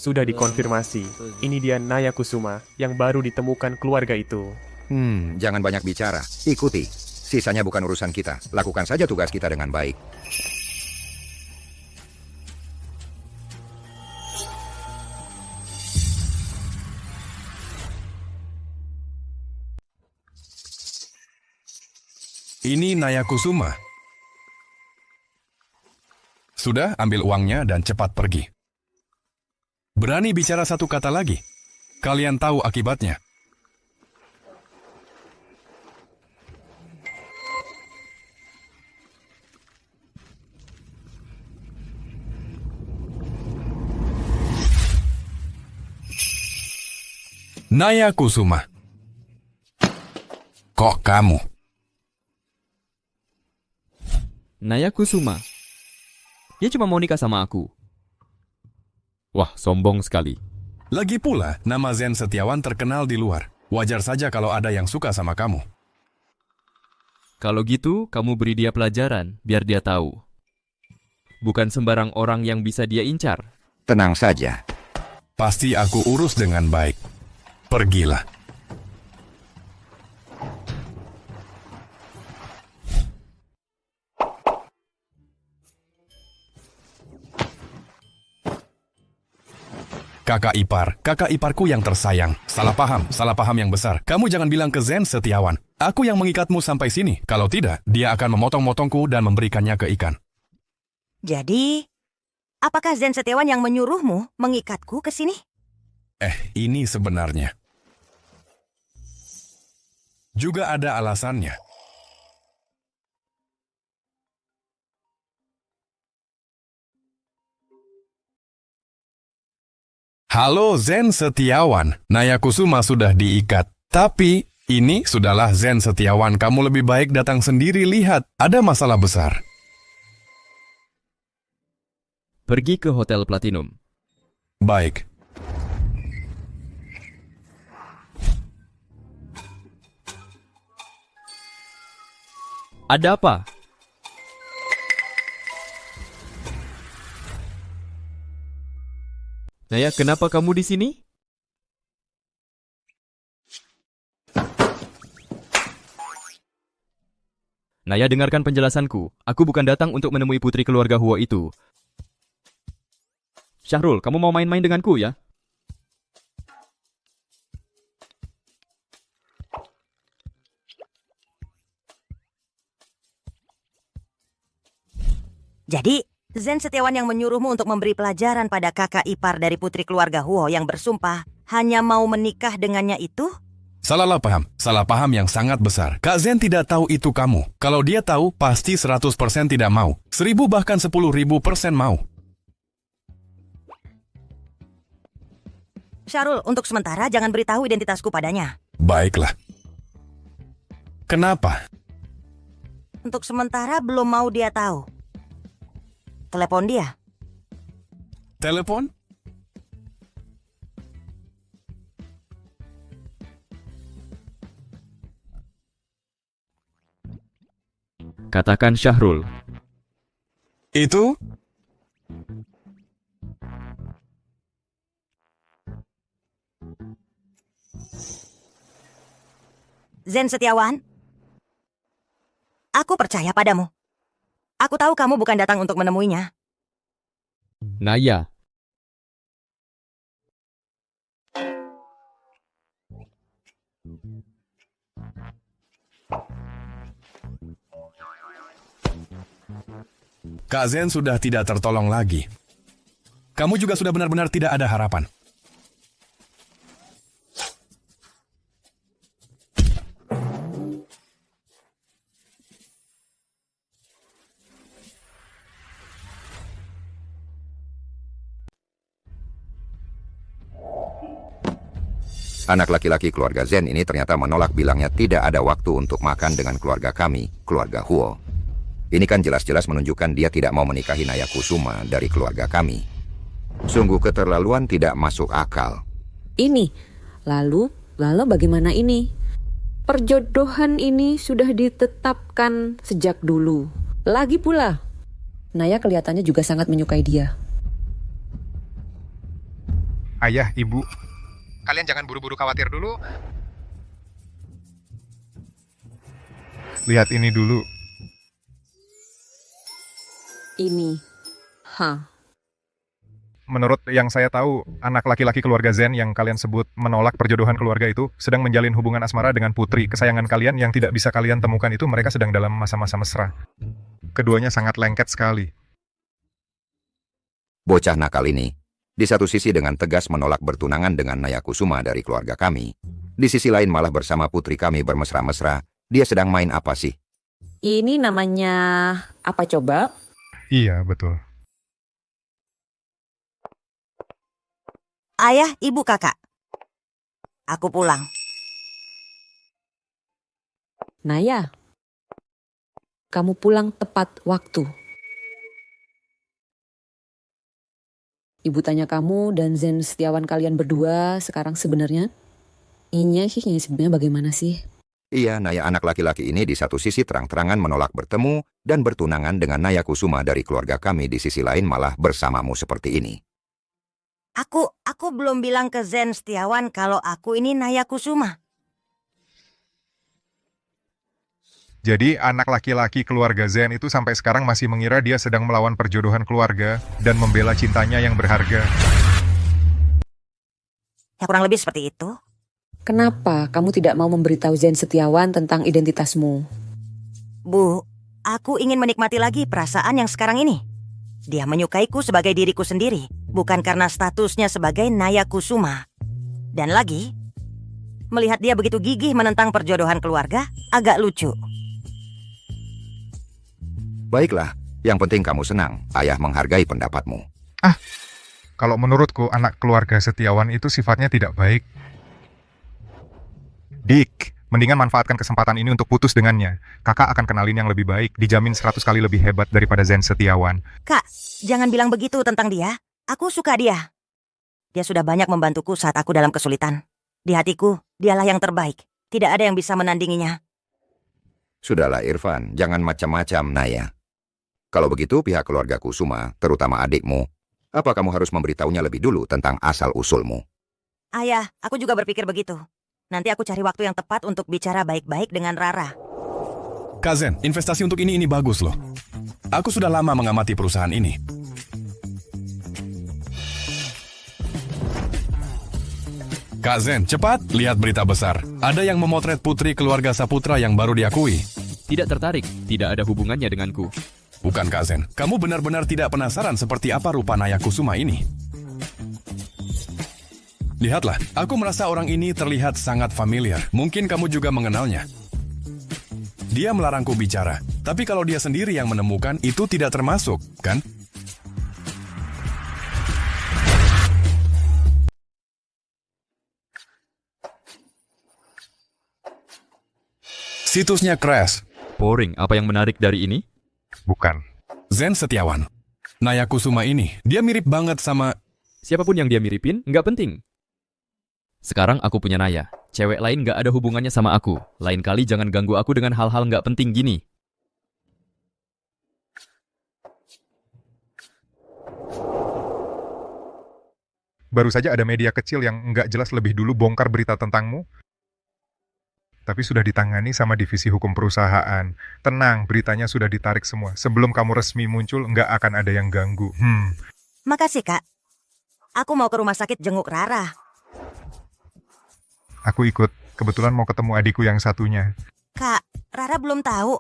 Sudah dikonfirmasi. Ini dia Naya Kusuma yang baru ditemukan keluarga itu. Jangan banyak bicara. Ikuti. Sisanya bukan urusan kita. Lakukan saja tugas kita dengan baik. Ini Naya Kusuma. Sudah, ambil uangnya dan cepat pergi. Berani bicara satu kata lagi? Kalian tahu akibatnya. Naya Kusuma. Kok kamu? Naya Kusuma. Dia cuma mau nikah sama aku. Wah, sombong sekali. Lagi pula, nama Zen Setiawan terkenal di luar. Wajar saja kalau ada yang suka sama kamu. Kalau gitu, kamu beri dia pelajaran, biar dia tahu. Bukan sembarang orang yang bisa dia incar. Tenang saja. Pasti aku urus dengan baik. Pergilah. Kakak iparku yang tersayang. Salah paham yang besar. Kamu jangan bilang ke Zen Setiawan. Aku yang mengikatmu sampai sini. Kalau tidak, dia akan memotong-motongku dan memberikannya ke ikan. Jadi, apakah Zen Setiawan yang menyuruhmu mengikatku ke sini? Ini sebenarnya. Juga ada alasannya. Halo Zen Setiawan, Naya Kusuma sudah diikat. Tapi ini sudahlah Zen Setiawan, kamu lebih baik datang sendiri, lihat, ada masalah besar. Pergi ke Hotel Platinum. Baik. Ada apa? Naya, kenapa kamu di sini? Naya, dengarkan penjelasanku. Aku bukan datang untuk menemui putri keluarga Huo itu. Syahrul, kamu mau main-main denganku ya? Jadi, Zen Setiawan yang menyuruhmu untuk memberi pelajaran pada kakak ipar dari putri keluarga Huo yang bersumpah hanya mau menikah dengannya itu? Salah paham yang sangat besar. Kak Zen tidak tahu itu kamu. Kalau dia tahu, pasti 100% tidak mau. 1000 bahkan 10.000% mau. Syahrul, untuk sementara jangan beritahu identitasku padanya. Baiklah. Kenapa? Untuk sementara belum mau dia tahu. Telepon dia. Telepon? Katakan Syahrul. Itu? Zen Setiawan, aku percaya padamu. Aku tahu kamu bukan datang untuk menemuinya. Naya. Kak Zen sudah tidak tertolong lagi. Kamu juga sudah benar-benar tidak ada harapan. Anak laki-laki keluarga Zen ini ternyata menolak bilangnya tidak ada waktu untuk makan dengan keluarga kami, keluarga Huo. Ini kan jelas-jelas menunjukkan dia tidak mau menikahi Naya Kusuma dari keluarga kami. Sungguh keterlaluan, tidak masuk akal. Ini, lalu bagaimana ini? Perjodohan ini sudah ditetapkan sejak dulu. Lagi pula, Naya kelihatannya juga sangat menyukai dia. Ayah, ibu, kalian jangan buru-buru khawatir dulu. Lihat ini dulu. Ini, Menurut yang saya tahu, anak laki-laki keluarga Zen yang kalian sebut menolak perjodohan keluarga itu sedang menjalin hubungan asmara dengan putri kesayangan kalian yang tidak bisa kalian temukan itu. Mereka sedang dalam masa-masa mesra. Keduanya sangat lengket sekali. Bocah nakal ini, di satu sisi dengan tegas menolak bertunangan dengan Naya Kusuma dari keluarga kami. Di sisi lain malah bersama putri kami bermesra-mesra. Dia sedang main apa sih? Ini namanya apa coba? Iya, betul. Ayah, ibu, kakak. Aku pulang. Naya, kamu pulang tepat waktu. Ibu tanya kamu dan Zen Setiawan kalian berdua sekarang sebenarnya sebenarnya bagaimana sih? Iya, Naya anak laki-laki ini di satu sisi terang-terangan menolak bertemu dan bertunangan dengan Naya Kusuma dari keluarga kami, di sisi lain malah bersamamu seperti ini. Aku belum bilang ke Zen Setiawan kalau aku ini Naya Kusuma. Jadi anak laki-laki keluarga Zen itu sampai sekarang masih mengira dia sedang melawan perjodohan keluarga dan membela cintanya yang berharga. Ya kurang lebih seperti itu. Kenapa kamu tidak mau memberitahu Zen Setiawan tentang identitasmu? Bu, aku ingin menikmati lagi perasaan yang sekarang ini. Dia menyukaiku sebagai diriku sendiri, bukan karena statusnya sebagai Naya Kusuma. Dan lagi, melihat dia begitu gigih menentang perjodohan keluarga, agak lucu. Baiklah, yang penting kamu senang. Ayah menghargai pendapatmu. Kalau menurutku anak keluarga Setiawan itu sifatnya tidak baik. Dik, mendingan manfaatkan kesempatan ini untuk putus dengannya. Kakak akan kenalin yang lebih baik, dijamin 100 kali lebih hebat daripada Zen Setiawan. Kak, jangan bilang begitu tentang dia. Aku suka dia. Dia sudah banyak membantuku saat aku dalam kesulitan. Di hatiku, dialah yang terbaik. Tidak ada yang bisa menandinginya. Sudahlah Irfan, jangan macam-macam Naya. Kalau begitu pihak keluarga Kusuma, terutama adikmu, apa kamu harus memberitahunya lebih dulu tentang asal-usulmu? Ayah, aku juga berpikir begitu. Nanti aku cari waktu yang tepat untuk bicara baik-baik dengan Rara. Kak Zen, investasi untuk ini bagus loh. Aku sudah lama mengamati perusahaan ini. Kak Zen, cepat lihat berita besar. Ada yang memotret putri keluarga Saputra yang baru diakui. Tidak tertarik, tidak ada hubungannya denganku. Bukan Kak Zen, kamu benar-benar tidak penasaran seperti apa rupa Naya Kusuma ini? Lihatlah, aku merasa orang ini terlihat sangat familiar. Mungkin kamu juga mengenalnya. Dia melarangku bicara, tapi kalau dia sendiri yang menemukan, itu tidak termasuk, kan? Situsnya crash. Boring, apa yang menarik dari ini? Bukan. Zen Setiawan. Naya Kusuma ini, dia mirip banget sama... Siapapun yang dia miripin, nggak penting. Sekarang aku punya Naya. Cewek lain nggak ada hubungannya sama aku. Lain kali jangan ganggu aku dengan hal-hal nggak penting gini. Baru saja ada media kecil yang nggak jelas lebih dulu bongkar berita tentangmu. Tapi sudah ditangani sama divisi hukum perusahaan. Tenang, beritanya sudah ditarik semua. Sebelum kamu resmi muncul, nggak akan ada yang ganggu. Makasih, Kak. Aku mau ke rumah sakit jenguk Rara. Aku ikut. Kebetulan mau ketemu adikku yang satunya. Kak, Rara belum tahu.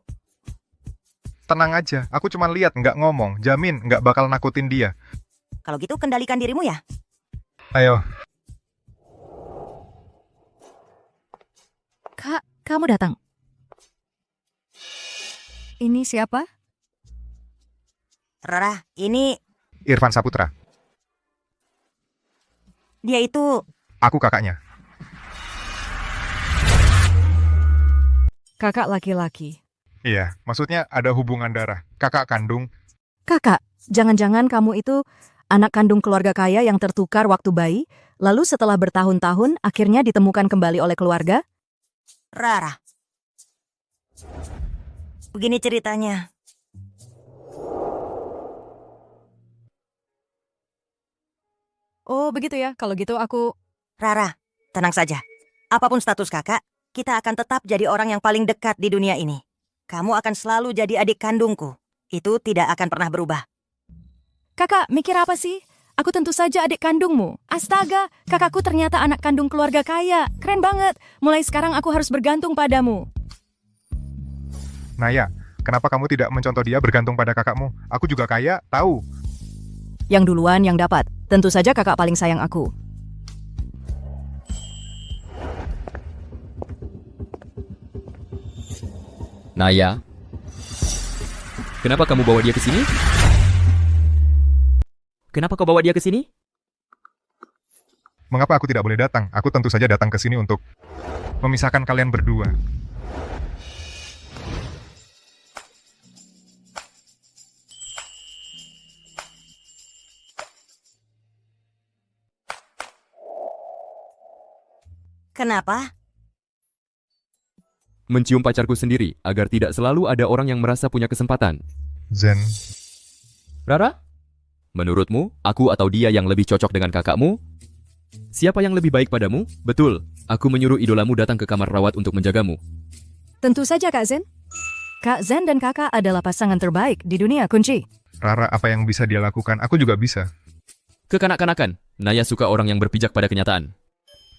Tenang aja, aku cuma lihat, nggak ngomong. Jamin nggak bakal nakutin dia. Kalau gitu kendalikan dirimu ya. Ayo. Kak, kamu datang. Ini siapa? Rara, ini Irfan Saputra. dia itu... Aku kakaknya. Kakak laki-laki. Iya, maksudnya ada hubungan darah. Kakak kandung. Kakak, jangan-jangan kamu itu anak kandung keluarga kaya yang tertukar waktu bayi, lalu setelah bertahun-tahun akhirnya ditemukan kembali oleh keluarga? Rara. Begini ceritanya. Oh, begitu ya. Kalau gitu aku... Rara, tenang saja. Apapun status kakak, kita akan tetap jadi orang yang paling dekat di dunia ini. Kamu akan selalu jadi adik kandungku. Itu tidak akan pernah berubah. Kakak, mikir apa sih? Aku tentu saja adik kandungmu. Astaga, kakakku ternyata anak kandung keluarga kaya. Keren banget. Mulai sekarang aku harus bergantung padamu. Naya, kenapa kamu tidak mencontoh dia bergantung pada kakakmu? Aku juga kaya, tahu. Yang duluan yang dapat. Tentu saja kakak paling sayang aku. Naya, kenapa kamu bawa dia ke sini? Kenapa kau bawa dia ke sini? Mengapa aku tidak boleh datang? Aku tentu saja datang ke sini untuk memisahkan kalian berdua. Kenapa? Mencium pacarku sendiri, agar tidak selalu ada orang yang merasa punya kesempatan. Zen. Rara? Menurutmu, aku atau dia yang lebih cocok dengan kakakmu? Siapa yang lebih baik padamu? Betul, aku menyuruh idolamu datang ke kamar rawat untuk menjagamu. Tentu saja Kak Zen. Kak Zen dan kakak adalah pasangan terbaik di dunia, Kunci. Rara, apa yang bisa dia lakukan? Aku juga bisa. Kekanak-kanakan, Naya suka orang yang berpijak pada kenyataan.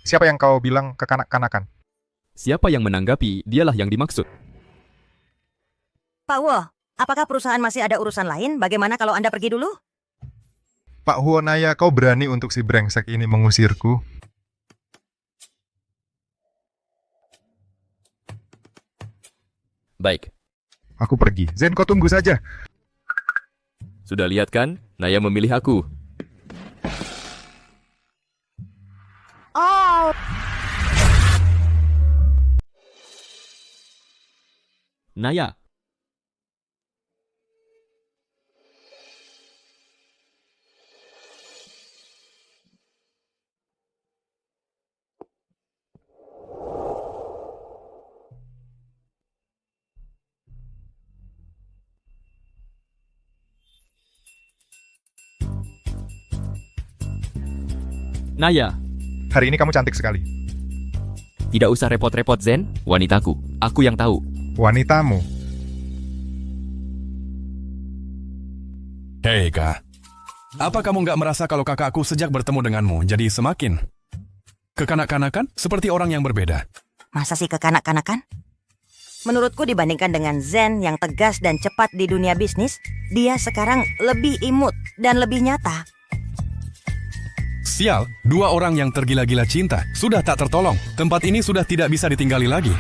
Siapa yang kau bilang kekanak-kanakan? Siapa yang menanggapi, dialah yang dimaksud. Pak Wo, apakah perusahaan masih ada urusan lain? Bagaimana kalau Anda pergi dulu? Pak Huo Naya, kau berani untuk si brengsek ini mengusirku? Baik. Aku pergi. Zen, kau tunggu saja. Sudah lihat kan, Naya memilih aku. Oh. Naya. Naya. Hari ini kamu cantik sekali. Tidak usah repot-repot, Zen. Wanitaku. Aku yang tahu. Wanitamu? Hei, Kak. Apa kamu nggak merasa kalau kakakku sejak bertemu denganmu jadi semakin kekanak-kanakan seperti orang yang berbeda? Masa sih kekanak-kanakan? Menurutku dibandingkan dengan Zen yang tegas dan cepat di dunia bisnis, dia sekarang lebih imut dan lebih nyata. Sial, dua orang yang tergila-gila cinta sudah tak tertolong. Tempat ini sudah tidak bisa ditinggali lagi.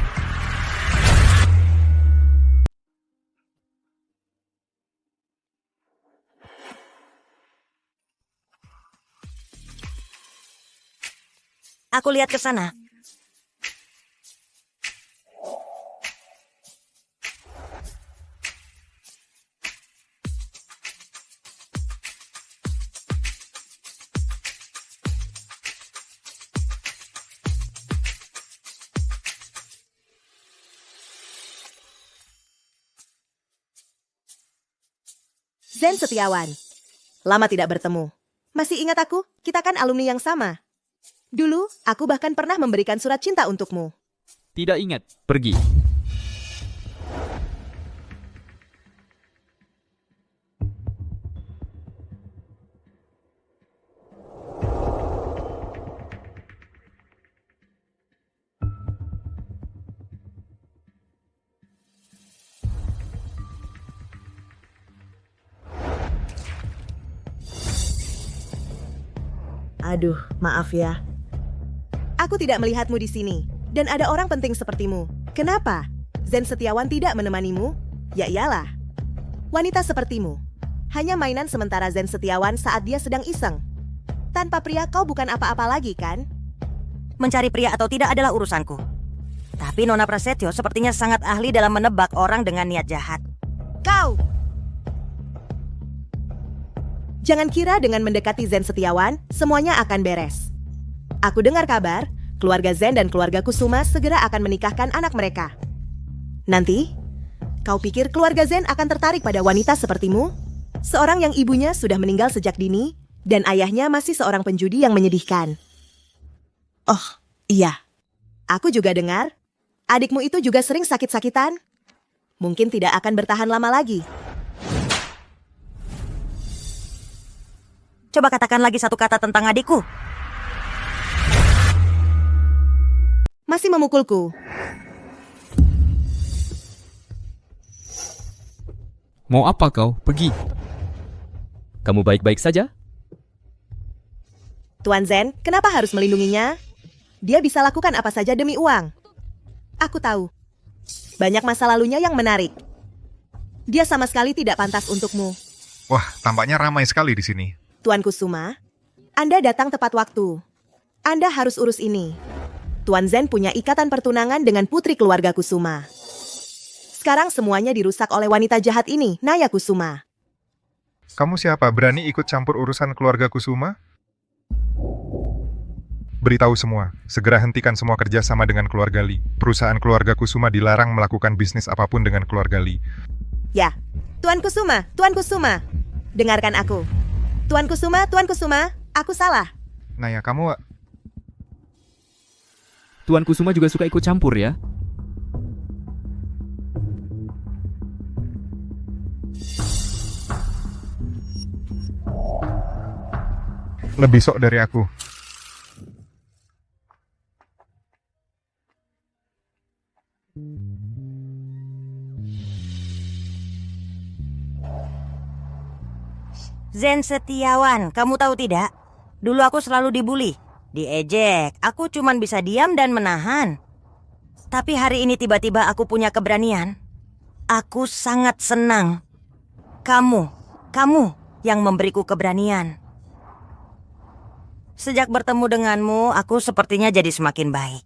Aku lihat ke sana. Zen Setiawan. Lama tidak bertemu. Masih ingat aku? Kita kan alumni yang sama. Dulu, aku bahkan pernah memberikan surat cinta untukmu. Tidak ingat. Pergi. Aduh, maaf ya. Aku tidak melihatmu di sini, dan ada orang penting sepertimu. Kenapa? Zen Setiawan tidak menemanimu? Ya iyalah. Wanita sepertimu. Hanya mainan sementara Zen Setiawan saat dia sedang iseng. Tanpa pria kau bukan apa-apa lagi, kan? Mencari pria atau tidak adalah urusanku. Tapi Nona Prasetyo sepertinya sangat ahli dalam menebak orang dengan niat jahat. Kau! Jangan kira dengan mendekati Zen Setiawan, semuanya akan beres. Aku dengar kabar, keluarga Zen dan keluarga Kusuma segera akan menikahkan anak mereka. Nanti, kau pikir keluarga Zen akan tertarik pada wanita sepertimu? Seorang yang ibunya sudah meninggal sejak dini, dan ayahnya masih seorang penjudi yang menyedihkan. Oh, iya. Aku juga dengar, adikmu itu juga sering sakit-sakitan. Mungkin tidak akan bertahan lama lagi. Coba katakan lagi satu kata tentang adikku. Masih memukulku. Mau apa kau? Pergi. Kamu baik-baik saja? Tuan Zen, kenapa harus melindunginya? Dia bisa lakukan apa saja demi uang. Aku tahu. Banyak masa lalunya yang menarik. Dia sama sekali tidak pantas untukmu. Wah, tampaknya ramai sekali di sini. Tuan Kusuma, Anda datang tepat waktu. Anda harus urus ini. Tuan Zen punya ikatan pertunangan dengan putri keluarga Kusuma. Sekarang semuanya dirusak oleh wanita jahat ini, Naya Kusuma. Kamu siapa? Berani ikut campur urusan keluarga Kusuma? Beritahu semua, segera hentikan semua kerjasama dengan keluarga Lee. Perusahaan keluarga Kusuma dilarang melakukan bisnis apapun dengan keluarga Lee. Ya, Tuan Kusuma, dengarkan aku. Tuan Kusuma, aku salah. Naya, kamu... Tuan Kusuma juga suka ikut campur ya? Lebih sok dari aku. Zen Setiawan, kamu tahu tidak? Dulu aku selalu dibully, diejek. Aku cuman bisa diam dan menahan. Tapi hari ini tiba-tiba aku punya keberanian. Aku sangat senang. Kamu yang memberiku keberanian. Sejak bertemu denganmu, aku sepertinya jadi semakin baik.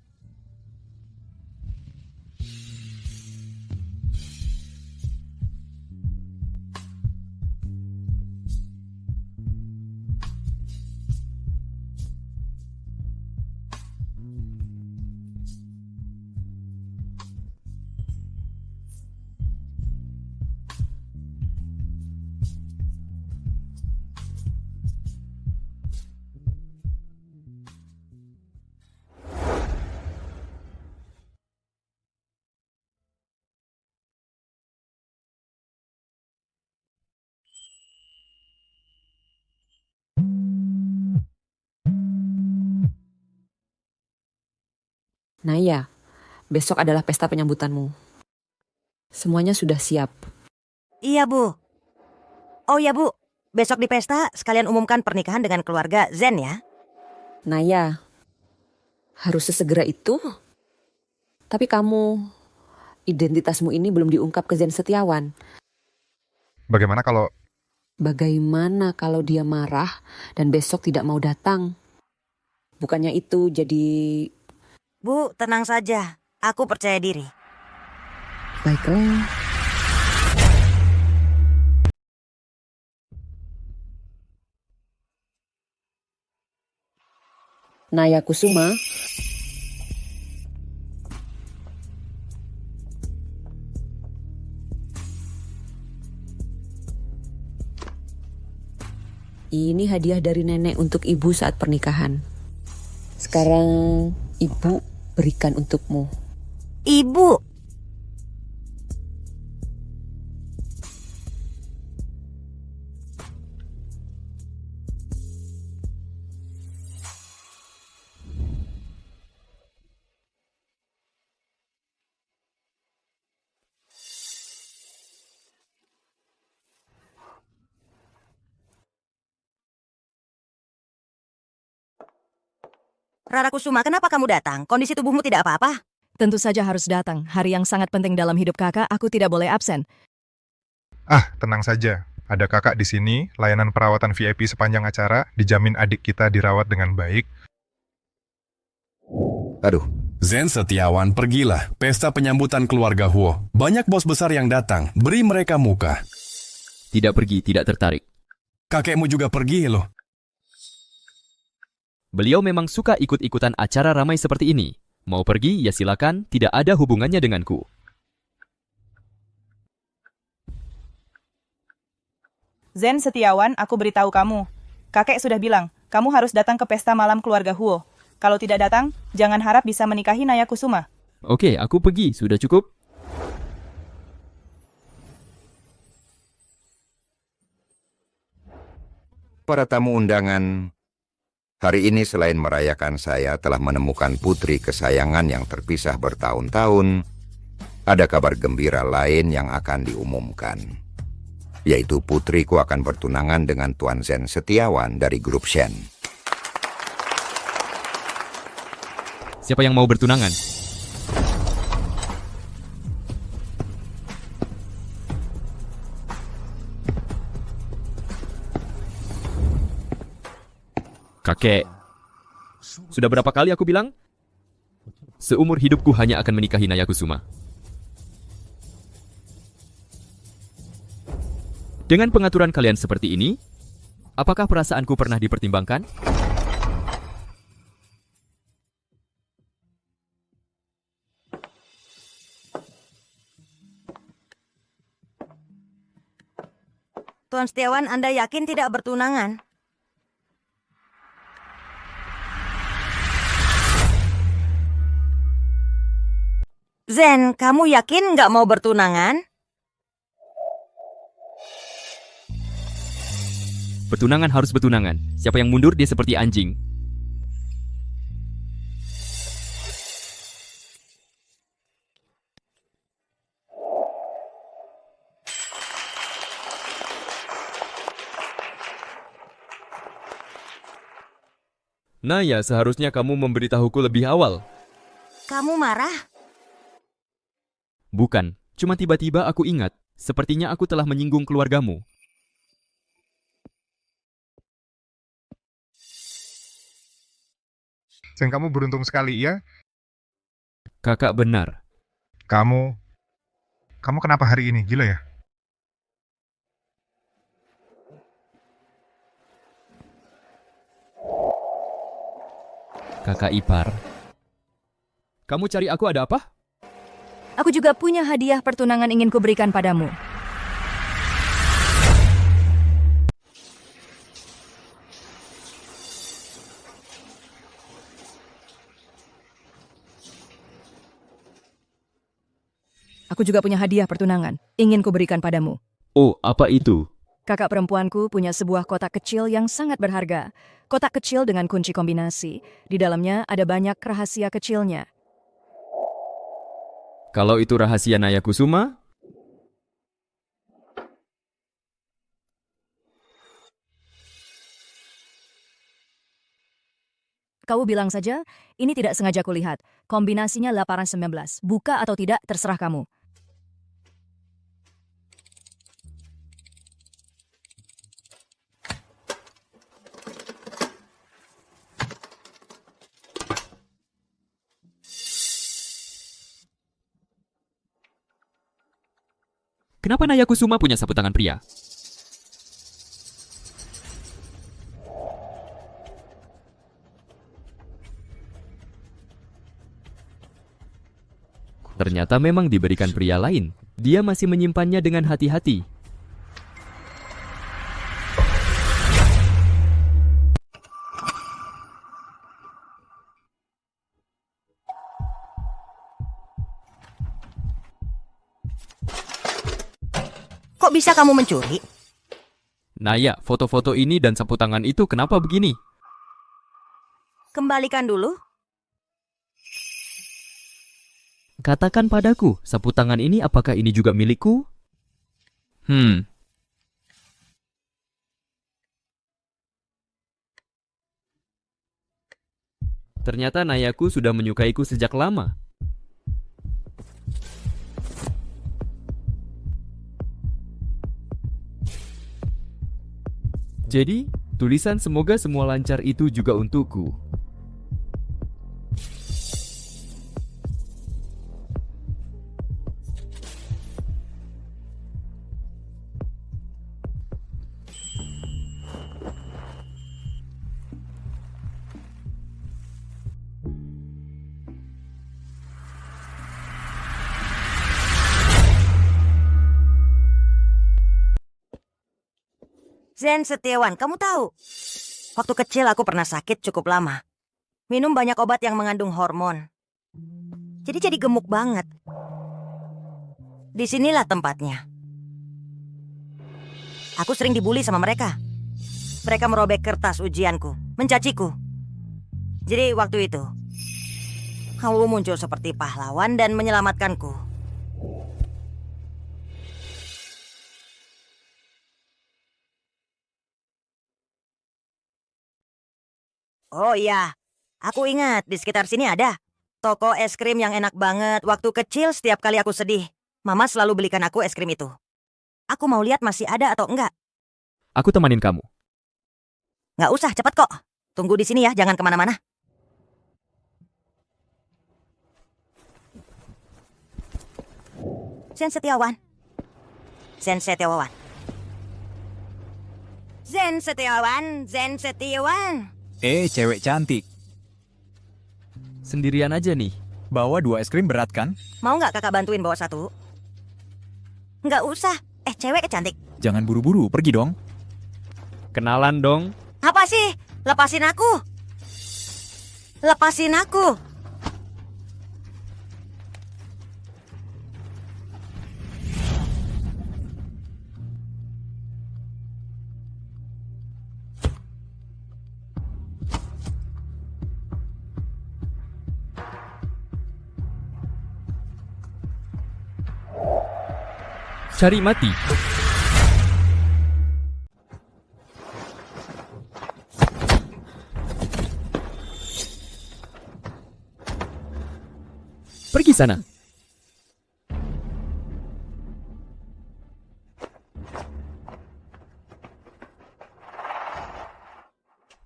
Naya, besok adalah pesta penyambutanmu. Semuanya sudah siap. Iya, Bu. Oh ya, Bu. Besok di pesta sekalian umumkan pernikahan dengan keluarga Zen ya. Naya, harus sesegera itu. Tapi kamu, identitasmu ini belum diungkap ke Zen Setiawan. Bagaimana kalau... Bagaimana kalau dia marah dan besok tidak mau datang? Bukannya itu jadi... Bu, tenang saja. Aku percaya diri. Baiklah. Naya Kusuma, ini hadiah dari nenek untuk ibu saat pernikahan. Sekarang ibu berikan untukmu. Ibu. Rara Kusuma, kenapa kamu datang? Kondisi tubuhmu tidak apa-apa? Tentu saja harus datang. Hari yang sangat penting dalam hidup kakak, aku tidak boleh absen. Ah, tenang saja. Ada kakak di sini, layanan perawatan VIP sepanjang acara, dijamin adik kita dirawat dengan baik. Aduh. Zen Setiawan, pergilah. Pesta penyambutan keluarga Huo. Banyak bos besar yang datang. Beri mereka muka. Tidak pergi, tidak tertarik. Kakekmu juga pergi loh. Beliau memang suka ikut-ikutan acara ramai seperti ini. Mau pergi, ya silakan, tidak ada hubungannya denganku. Zen Setiawan, aku beritahu kamu. Kakek sudah bilang, kamu harus datang ke pesta malam keluarga Huo. Kalau tidak datang, jangan harap bisa menikahi Naya Kusuma. Oke, aku pergi, sudah cukup. Para tamu undangan, hari ini selain merayakan saya telah menemukan putri kesayangan yang terpisah bertahun-tahun, ada kabar gembira lain yang akan diumumkan. Yaitu putriku akan bertunangan dengan Tuan Zen Setiawan dari grup Shen. Siapa yang mau bertunangan? Kakek, sudah berapa kali aku bilang? Seumur hidupku hanya akan menikahi Naya Kusuma. Dengan pengaturan kalian seperti ini, apakah perasaanku pernah dipertimbangkan? Tuan Setiawan, Anda yakin tidak bertunangan? Zen, kamu yakin nggak mau bertunangan? Bertunangan harus bertunangan. Siapa yang mundur, dia seperti anjing. Naya, seharusnya kamu memberitahuku lebih awal. Kamu marah? Bukan, cuma tiba-tiba aku ingat. Sepertinya aku telah menyinggung keluargamu. Zen, kamu beruntung sekali, ya? Kakak benar. Kamu kenapa hari ini? Gila ya? Kakak ipar. Kamu cari aku ada apa? Aku juga punya hadiah pertunangan ingin kuberikan padamu. Aku juga punya hadiah pertunangan ingin kuberikan padamu. Oh, apa itu? Kakak perempuanku punya sebuah kotak kecil yang sangat berharga. Kotak kecil dengan kunci kombinasi. Di dalamnya ada banyak rahasia kecilnya. Kalau itu rahasia Naya Kusuma, Kau bilang saja, ini tidak sengaja kulihat. Kombinasinya 819. Buka atau tidak, terserah kamu. Kenapa Naya Kusuma punya sapu tangan pria? Ternyata memang diberikan pria lain. Dia masih menyimpannya dengan hati-hati. Kok bisa kamu mencuri? Naya, foto-foto ini dan sapu tangan itu kenapa begini? Kembalikan dulu. Katakan padaku, sapu tangan ini apakah ini juga milikku? Ternyata Nayaku sudah menyukaiku sejak lama. Jadi, tulisan semoga semua lancar itu juga untukku. Zen Setiawan, kamu tahu? Waktu kecil aku pernah sakit cukup lama. Minum banyak obat yang mengandung hormon. Jadi gemuk banget. Disinilah tempatnya. Aku sering dibully sama mereka. Mereka merobek kertas ujianku, mencaciku. Jadi waktu itu, kamu muncul seperti pahlawan dan menyelamatkanku. Oh iya, aku ingat di sekitar sini ada toko es krim yang enak banget. Waktu kecil setiap kali aku sedih, Mama selalu belikan aku es krim itu. Aku mau lihat masih ada atau enggak. Aku temanin kamu. Nggak usah, cepat kok. Tunggu di sini ya, jangan kemana-mana. Zen Setiawan. Zen Setiawan. Zen Setiawan, Zen Setiawan. Cewek cantik. Sendirian aja nih. Bawa 2 es krim berat kan? Mau nggak kakak bantuin bawa 1? Nggak usah. Cewek cantik. Jangan buru-buru, pergi dong. Kenalan dong. Apa sih? Lepasin aku. Lepasin aku. Cari mati. Pergi sana.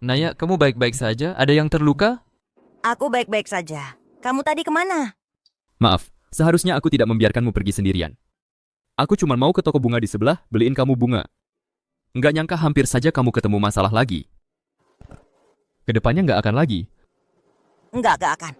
Naya, kamu baik-baik saja? Ada yang terluka? Aku baik-baik saja. Kamu tadi kemana? Maaf, seharusnya aku tidak membiarkanmu pergi sendirian. Aku cuma mau ke toko bunga di sebelah, beliin kamu bunga. Nggak nyangka hampir saja kamu ketemu masalah lagi. Kedepannya nggak akan lagi. Nggak akan.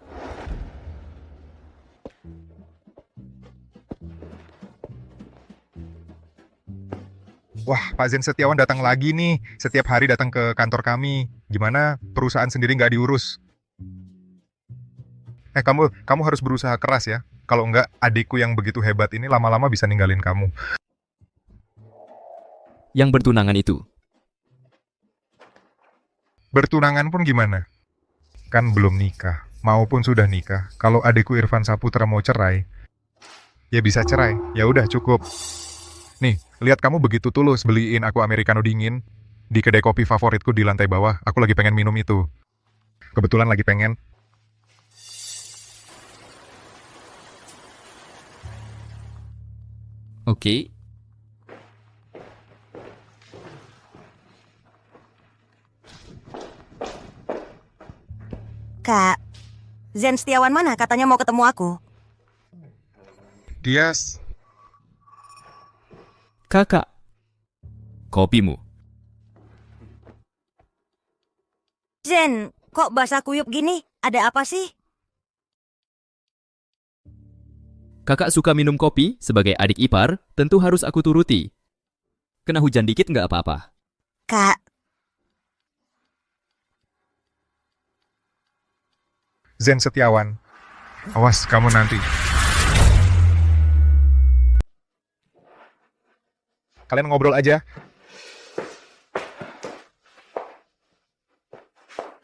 Wah, Pak Zen Setiawan datang lagi nih. Setiap hari datang ke kantor kami. Gimana? Perusahaan sendiri nggak diurus. Kamu harus berusaha keras ya. Kalau enggak, adikku yang begitu hebat ini lama-lama bisa ninggalin kamu. Yang bertunangan itu. Bertunangan pun gimana? Kan belum nikah. Maupun sudah nikah. Kalau adikku Irfan Saputra mau cerai, ya bisa cerai. Ya udah cukup. Nih, lihat kamu begitu tulus beliin aku americano dingin di kedai kopi favoritku di lantai bawah. Aku lagi pengen minum itu. Kebetulan lagi pengen. Oke. Kak, Zen Setiawan mana? Katanya mau ketemu aku. Dia Kakak. Kopimu. Zen, kok basah kuyup gini? Ada apa sih? Kakak suka minum kopi, sebagai adik ipar, tentu harus aku turuti. Kena hujan dikit nggak apa-apa. Kak, Zen Setiawan. Awas kamu nanti. Kalian ngobrol aja.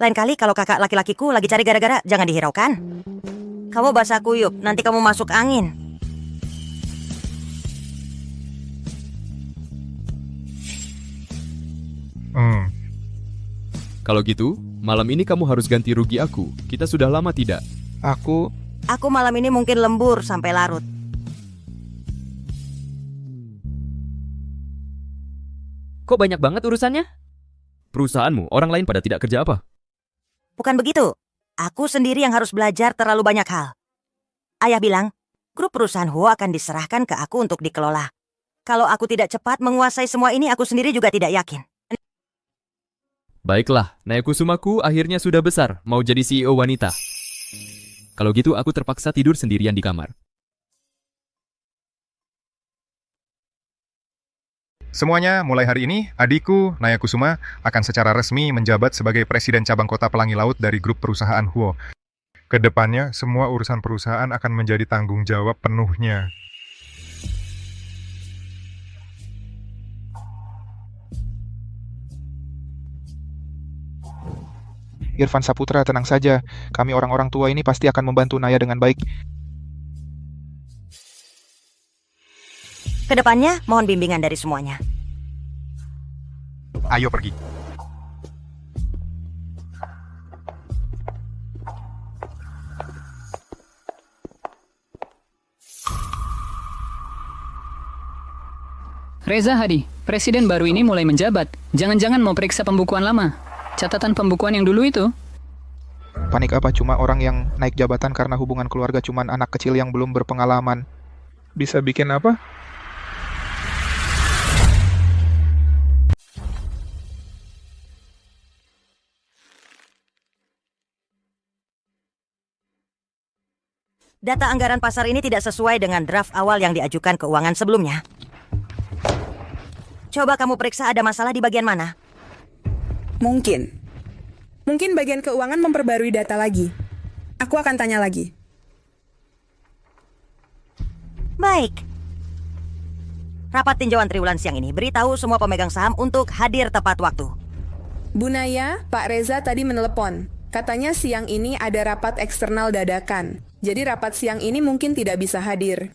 lain kali kalau kakak laki-lakiku lagi cari gara-gara, jangan dihiraukan. Kamu basah kuyup, nanti kamu masuk angin. Kalau gitu, malam ini kamu harus ganti rugi aku. Kita sudah lama tidak. Aku malam ini mungkin lembur sampai larut. Kok banyak banget urusannya? Perusahaanmu, orang lain pada tidak kerja apa? Bukan begitu. Aku sendiri yang harus belajar terlalu banyak hal. Ayah bilang, grup perusahaan Huo akan diserahkan ke aku untuk dikelola. Kalau aku tidak cepat menguasai semua ini, aku sendiri juga tidak yakin. Baiklah, Nayakusumaku akhirnya sudah besar, mau jadi CEO wanita. Kalau gitu aku terpaksa tidur sendirian di kamar. Semuanya, mulai hari ini, adikku, Nayakusuma, akan secara resmi menjabat sebagai Presiden Cabang Kota Pelangi Laut dari grup perusahaan Huo. Kedepannya, semua urusan perusahaan akan menjadi tanggung jawab penuhnya. Irfan Saputra, tenang saja. Kami orang-orang tua ini pasti akan membantu Naya dengan baik. Kedepannya, mohon bimbingan dari semuanya. Ayo pergi. Reza Hadi, presiden baru ini mulai menjabat. Jangan-jangan mau periksa pembukuan lama. Catatan pembukuan yang dulu itu. Panik apa? Cuma orang yang naik jabatan karena hubungan keluarga cuman anak kecil yang belum berpengalaman. Bisa bikin apa? Data anggaran pasar ini tidak sesuai dengan draft awal yang diajukan keuangan sebelumnya. Coba kamu periksa ada masalah di bagian mana? Mungkin bagian keuangan memperbarui data lagi. Aku akan tanya lagi. Baik. Rapat tinjauan triwulan siang ini beritahu semua pemegang saham untuk hadir tepat waktu. Bu Naya, Pak Reza tadi menelepon. Katanya siang ini ada rapat eksternal dadakan. Jadi rapat siang ini mungkin tidak bisa hadir.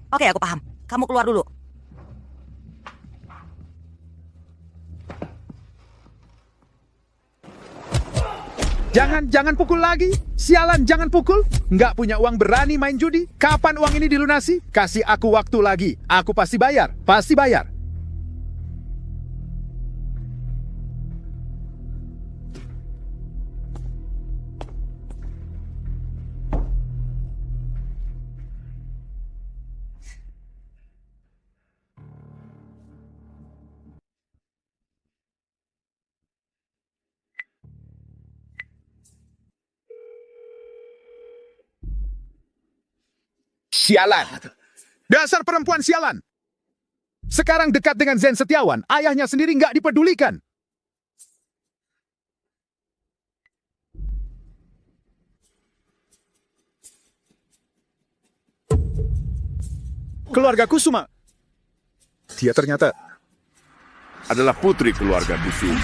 Oke, aku paham. Kamu keluar dulu. Jangan pukul lagi. Sialan, jangan pukul. Nggak punya uang berani main judi. Kapan uang ini dilunasi? Kasih aku waktu lagi. Aku pasti bayar. Pasti bayar. Sialan. Dasar perempuan sialan. Sekarang dekat dengan Zen Setiawan, ayahnya sendiri nggak dipedulikan. Keluarga Kusuma. Dia ternyata adalah putri keluarga Kusuma.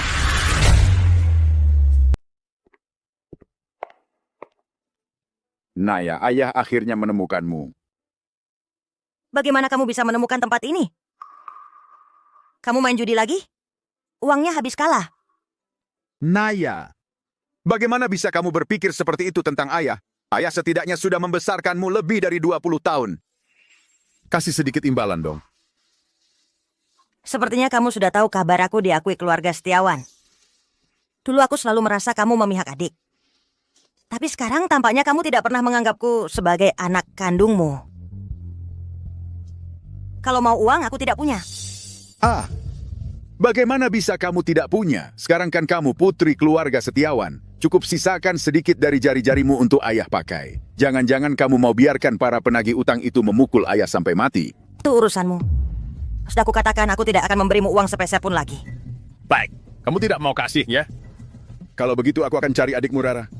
Naya, ayah akhirnya menemukanmu. Bagaimana kamu bisa menemukan tempat ini? Kamu main judi lagi? Uangnya habis kalah. Naya, Bagaimana bisa kamu berpikir seperti itu tentang ayah? Ayah setidaknya sudah membesarkanmu lebih dari 20 tahun. Kasih sedikit imbalan dong. Sepertinya kamu sudah tahu kabar aku diakui keluarga Setiawan. Dulu aku selalu merasa kamu memihak adik. Tapi sekarang tampaknya kamu tidak pernah menganggapku sebagai anak kandungmu. Kalau mau uang, aku tidak punya. Bagaimana bisa kamu tidak punya? Sekarang kan kamu putri keluarga Setiawan. Cukup sisakan sedikit dari jari-jarimu untuk ayah pakai. Jangan-jangan kamu mau biarkan para penagih utang itu memukul ayah sampai mati. Itu urusanmu. Sudah aku katakan aku tidak akan memberimu uang sepeser pun lagi. Baik, kamu tidak mau kasih ya? Kalau begitu aku akan cari adikmu Rara.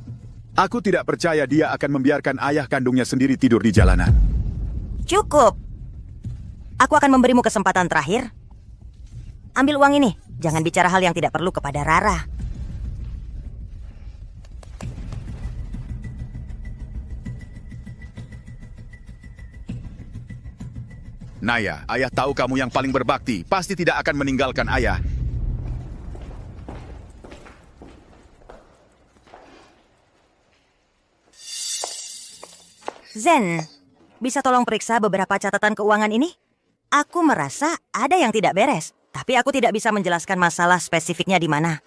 Aku tidak percaya dia akan membiarkan ayah kandungnya sendiri tidur di jalanan. Cukup. Aku akan memberimu kesempatan terakhir. Ambil uang ini. Jangan bicara hal yang tidak perlu kepada Rara. Naya, ayah tahu kamu yang paling berbakti. Pasti tidak akan meninggalkan ayah. Zen, bisa tolong periksa beberapa catatan keuangan ini? Aku merasa ada yang tidak beres, tapi aku tidak bisa menjelaskan masalah spesifiknya di mana.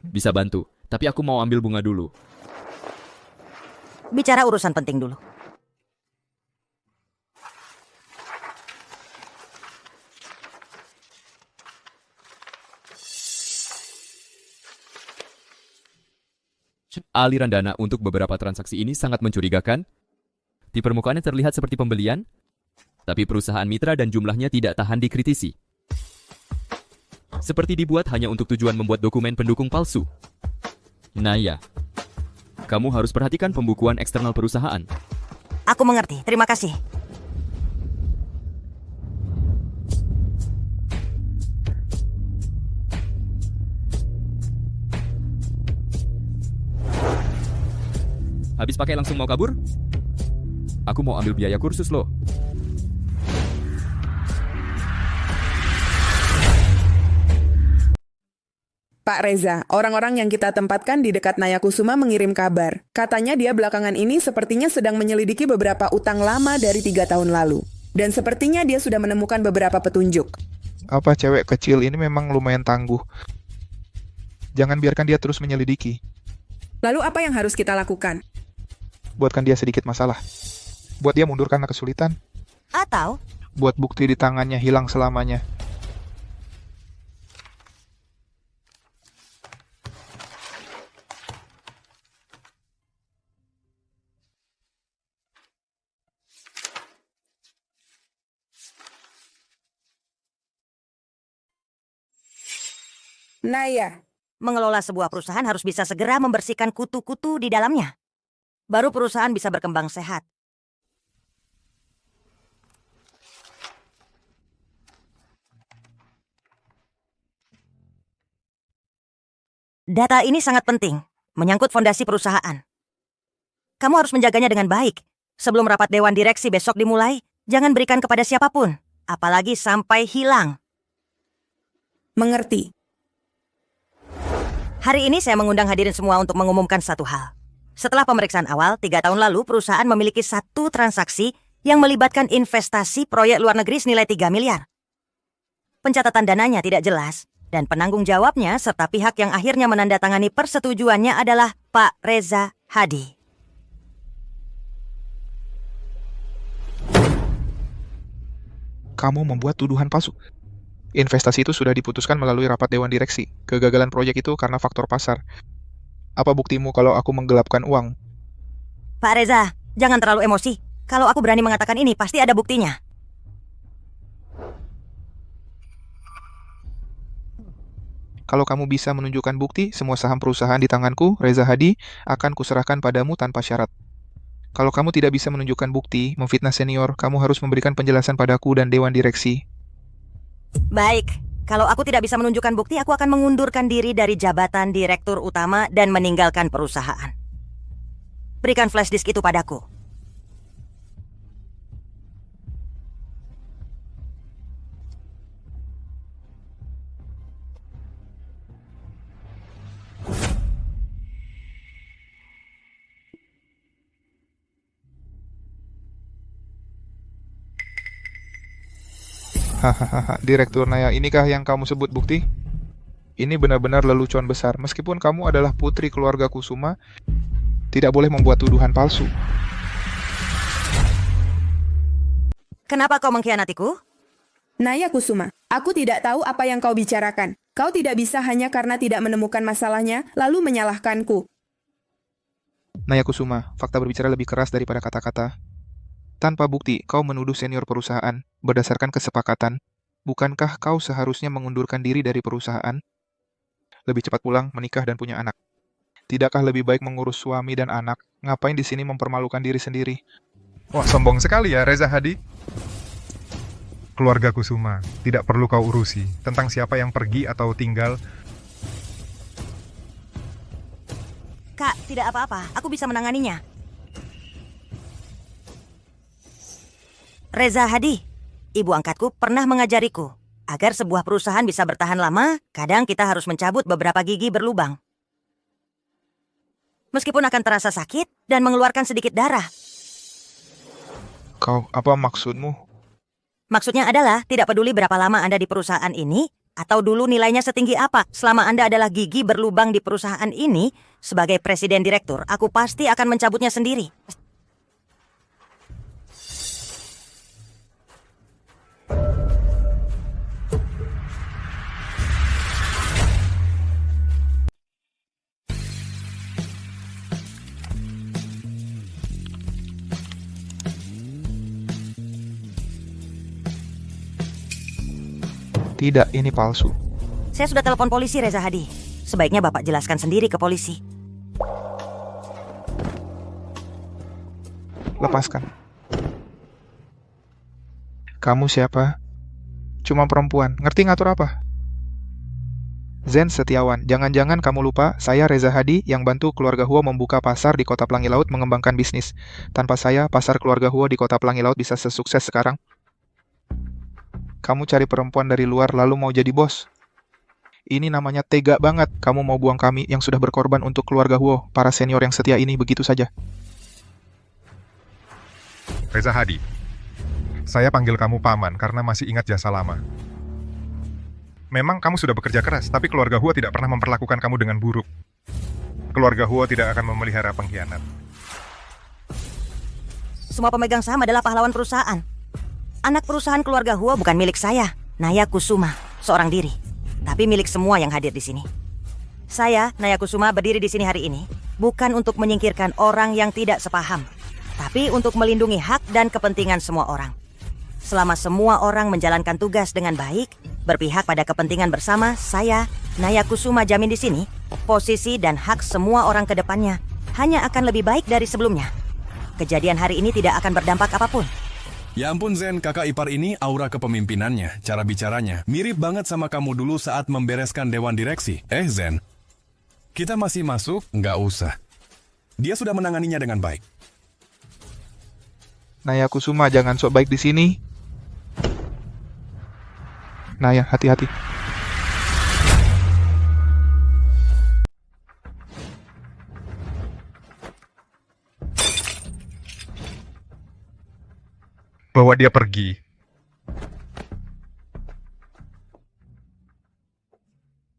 Bisa bantu, tapi aku mau ambil bunga dulu. Bicara urusan penting dulu. Aliran dana untuk beberapa transaksi ini sangat mencurigakan. Di permukaannya terlihat seperti pembelian, tapi perusahaan mitra dan jumlahnya tidak tahan dikritisi. Seperti dibuat hanya untuk tujuan membuat dokumen pendukung palsu. Naya, kamu harus perhatikan pembukuan eksternal perusahaan. Aku mengerti, terima kasih. Habis pakai langsung mau kabur? Aku mau ambil biaya kursus loh. Pak Reza, orang-orang yang kita tempatkan di dekat Nayakusuma mengirim kabar. Katanya dia belakangan ini sepertinya sedang menyelidiki beberapa utang lama dari 3 tahun lalu. Dan sepertinya dia sudah menemukan beberapa petunjuk. Apa cewek kecil ini memang lumayan tangguh. Jangan biarkan dia terus menyelidiki. Lalu apa yang harus kita lakukan? Buatkan dia sedikit masalah. Buat dia mundur karena kesulitan. Atau? Buat bukti di tangannya hilang selamanya. Naya. Mengelola sebuah perusahaan harus bisa segera membersihkan kutu-kutu di dalamnya. Baru perusahaan bisa berkembang sehat. Data ini sangat penting, menyangkut fondasi perusahaan. Kamu harus menjaganya dengan baik. Sebelum rapat dewan direksi besok dimulai, jangan berikan kepada siapapun, apalagi sampai hilang. Mengerti. Hari ini saya mengundang hadirin semua untuk mengumumkan satu hal. Setelah pemeriksaan awal, 3 tahun lalu perusahaan memiliki satu transaksi yang melibatkan investasi proyek luar negeri senilai 3 miliar. Pencatatan dananya tidak jelas, dan penanggung jawabnya serta pihak yang akhirnya menandatangani persetujuannya adalah Pak Reza Hadi. Kamu membuat tuduhan palsu. Investasi itu sudah diputuskan melalui rapat dewan direksi. Kegagalan proyek itu karena faktor pasar. Apa buktimu kalau aku menggelapkan uang? Pak Reza, jangan terlalu emosi. Kalau aku berani mengatakan ini, pasti ada buktinya. Kalau kamu bisa menunjukkan bukti, semua saham perusahaan di tanganku, Reza Hadi, akan kuserahkan padamu tanpa syarat. Kalau kamu tidak bisa menunjukkan bukti, memfitnah senior, kamu harus memberikan penjelasan padaku dan dewan direksi. Baik, kalau aku tidak bisa menunjukkan bukti, aku akan mengundurkan diri dari jabatan direktur utama dan meninggalkan perusahaan. Berikan flash disk itu padaku. Hahaha, Direktur Naya, inikah yang kamu sebut bukti? Ini benar-benar lelucon besar. Meskipun kamu adalah putri keluarga Kusuma, tidak boleh membuat tuduhan palsu. Kenapa kau mengkhianatiku? Naya Kusuma, aku tidak tahu apa yang kau bicarakan. Kau tidak bisa hanya karena tidak menemukan masalahnya, lalu menyalahkanku. Naya Kusuma, fakta berbicara lebih keras daripada kata-kata. Tanpa bukti, kau menuduh senior perusahaan berdasarkan kesepakatan. Bukankah kau seharusnya mengundurkan diri dari perusahaan? Lebih cepat pulang, menikah, dan punya anak. Tidakkah lebih baik mengurus suami dan anak? Ngapain di sini mempermalukan diri sendiri? Wah, sombong sekali ya Reza Hadi. Keluarga Kusuma, tidak perlu kau urusi. Tentang siapa yang pergi atau tinggal, Kak, tidak apa-apa. Aku bisa menanganinya. Reza Hadi, ibu angkatku pernah mengajariku. Agar sebuah perusahaan bisa bertahan lama, kadang kita harus mencabut beberapa gigi berlubang. Meskipun akan terasa sakit dan mengeluarkan sedikit darah. Kau, apa maksudmu? Maksudnya adalah tidak peduli berapa lama Anda di perusahaan ini, atau dulu nilainya setinggi apa, selama Anda adalah gigi berlubang di perusahaan ini, sebagai presiden direktur, aku pasti akan mencabutnya sendiri. Tidak, ini palsu. Saya sudah telepon polisi, Reza Hadi. Sebaiknya Bapak jelaskan sendiri ke polisi. Lepaskan. Kamu siapa? Cuma perempuan. Ngerti ngatur apa? Zen Setiawan, jangan-jangan kamu lupa, saya Reza Hadi yang bantu keluarga Huo membuka pasar di Kota Pelangi Laut mengembangkan bisnis. Tanpa saya, pasar keluarga Huo di Kota Pelangi Laut bisa sesukses sekarang. Kamu cari perempuan dari luar lalu mau jadi bos. Ini namanya tega banget. Kamu mau buang kami yang sudah berkorban untuk keluarga Huo, para senior yang setia ini begitu saja. Reza Hadi, saya panggil kamu paman karena masih ingat jasa lama. Memang kamu sudah bekerja keras, tapi keluarga Huo tidak pernah memperlakukan kamu dengan buruk. Keluarga Huo tidak akan memelihara pengkhianat. Semua pemegang saham adalah pahlawan perusahaan. Anak perusahaan keluarga Huo bukan milik saya, Naya Kusuma, seorang diri, tapi milik semua yang hadir di sini. Saya, Naya Kusuma, berdiri di sini hari ini bukan untuk menyingkirkan orang yang tidak sepaham, tapi untuk melindungi hak dan kepentingan semua orang. Selama semua orang menjalankan tugas dengan baik, berpihak pada kepentingan bersama, saya, Naya Kusuma, jamin di sini, posisi dan hak semua orang ke depannya hanya akan lebih baik dari sebelumnya. Kejadian hari ini tidak akan berdampak apapun. Ya ampun Zen, kakak ipar ini aura kepemimpinannya, cara bicaranya, mirip banget sama kamu dulu saat membereskan dewan direksi. Zen, kita masih masuk? Nggak usah. Dia sudah menanganinya dengan baik. Naya Kusuma, jangan sok baik di sini. Naya, hati-hati. Bawa dia pergi.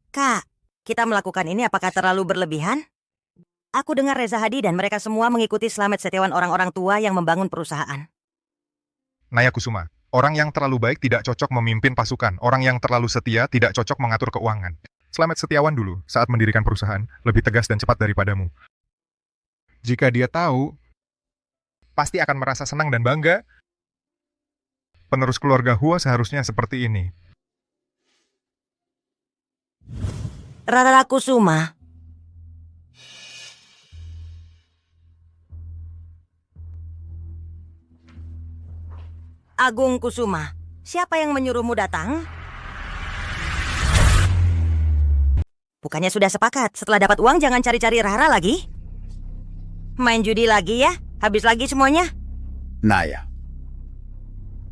Kak, kita melakukan ini apakah terlalu berlebihan? Aku dengar Reza Hadi dan mereka semua mengikuti Slamet Setiawan orang-orang tua yang membangun perusahaan. Naya Kusuma, orang yang terlalu baik tidak cocok memimpin pasukan. Orang yang terlalu setia tidak cocok mengatur keuangan. Slamet Setiawan dulu, saat mendirikan perusahaan, lebih tegas dan cepat daripadamu. Jika dia tahu, pasti akan merasa senang dan bangga. Penerus keluarga Huo seharusnya seperti ini. Rara Kusuma. Agung Kusuma. Siapa yang menyuruhmu datang? Bukannya sudah sepakat, setelah dapat uang jangan cari-cari Rara lagi? Main judi lagi ya? Habis lagi semuanya? Naya,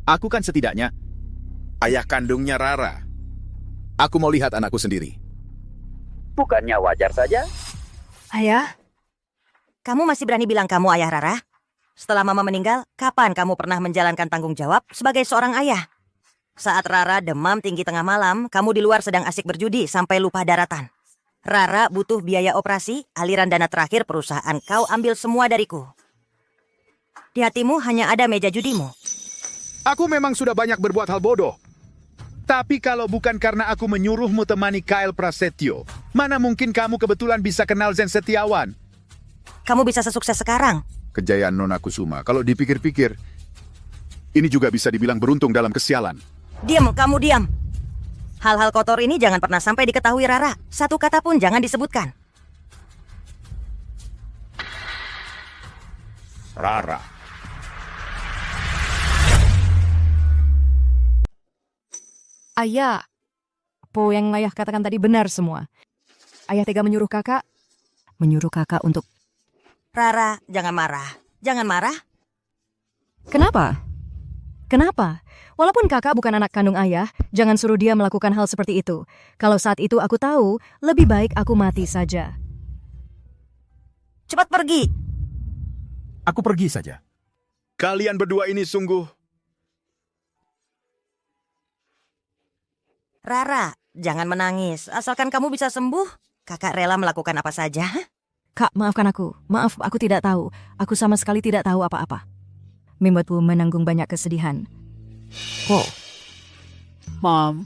aku kan setidaknya ayah kandungnya Rara. Aku mau lihat anakku sendiri. Bukannya wajar saja? Ayah? Kamu masih berani bilang kamu ayah Rara? Setelah Mama meninggal, kapan kamu pernah menjalankan tanggung jawab sebagai seorang ayah? Saat Rara demam tinggi tengah malam, kamu di luar sedang asik berjudi sampai lupa daratan. Rara butuh biaya operasi, aliran dana terakhir perusahaan kau ambil semua dariku. Di hatimu hanya ada meja judimu. Aku memang sudah banyak berbuat hal bodoh. Tapi kalau bukan karena aku menyuruhmu temani Kyle Prasetyo, mana mungkin kamu kebetulan bisa kenal Zen Setiawan? Kamu bisa sesukses sekarang. Kejayaan Nona Kusuma, kalau dipikir-pikir, ini juga bisa dibilang beruntung dalam kesialan. Diam, kamu diam. Hal-hal kotor ini jangan pernah sampai diketahui Rara. Satu kata pun jangan disebutkan. Rara. Ayah, po yang ayah katakan tadi benar semua. Ayah tega menyuruh kakak untuk... Rara, jangan marah. Jangan marah. Kenapa? Kenapa? Walaupun kakak bukan anak kandung ayah, jangan suruh dia melakukan hal seperti itu. Kalau saat itu aku tahu, lebih baik aku mati saja. Cepat pergi. Aku pergi saja. Kalian berdua ini sungguh... Rara, jangan menangis. Asalkan kamu bisa sembuh, kakak rela melakukan apa saja. Kak, maafkan aku. Maaf, aku tidak tahu. Aku sama sekali tidak tahu apa-apa. Membuatku menanggung banyak kesedihan. Kok? Mom.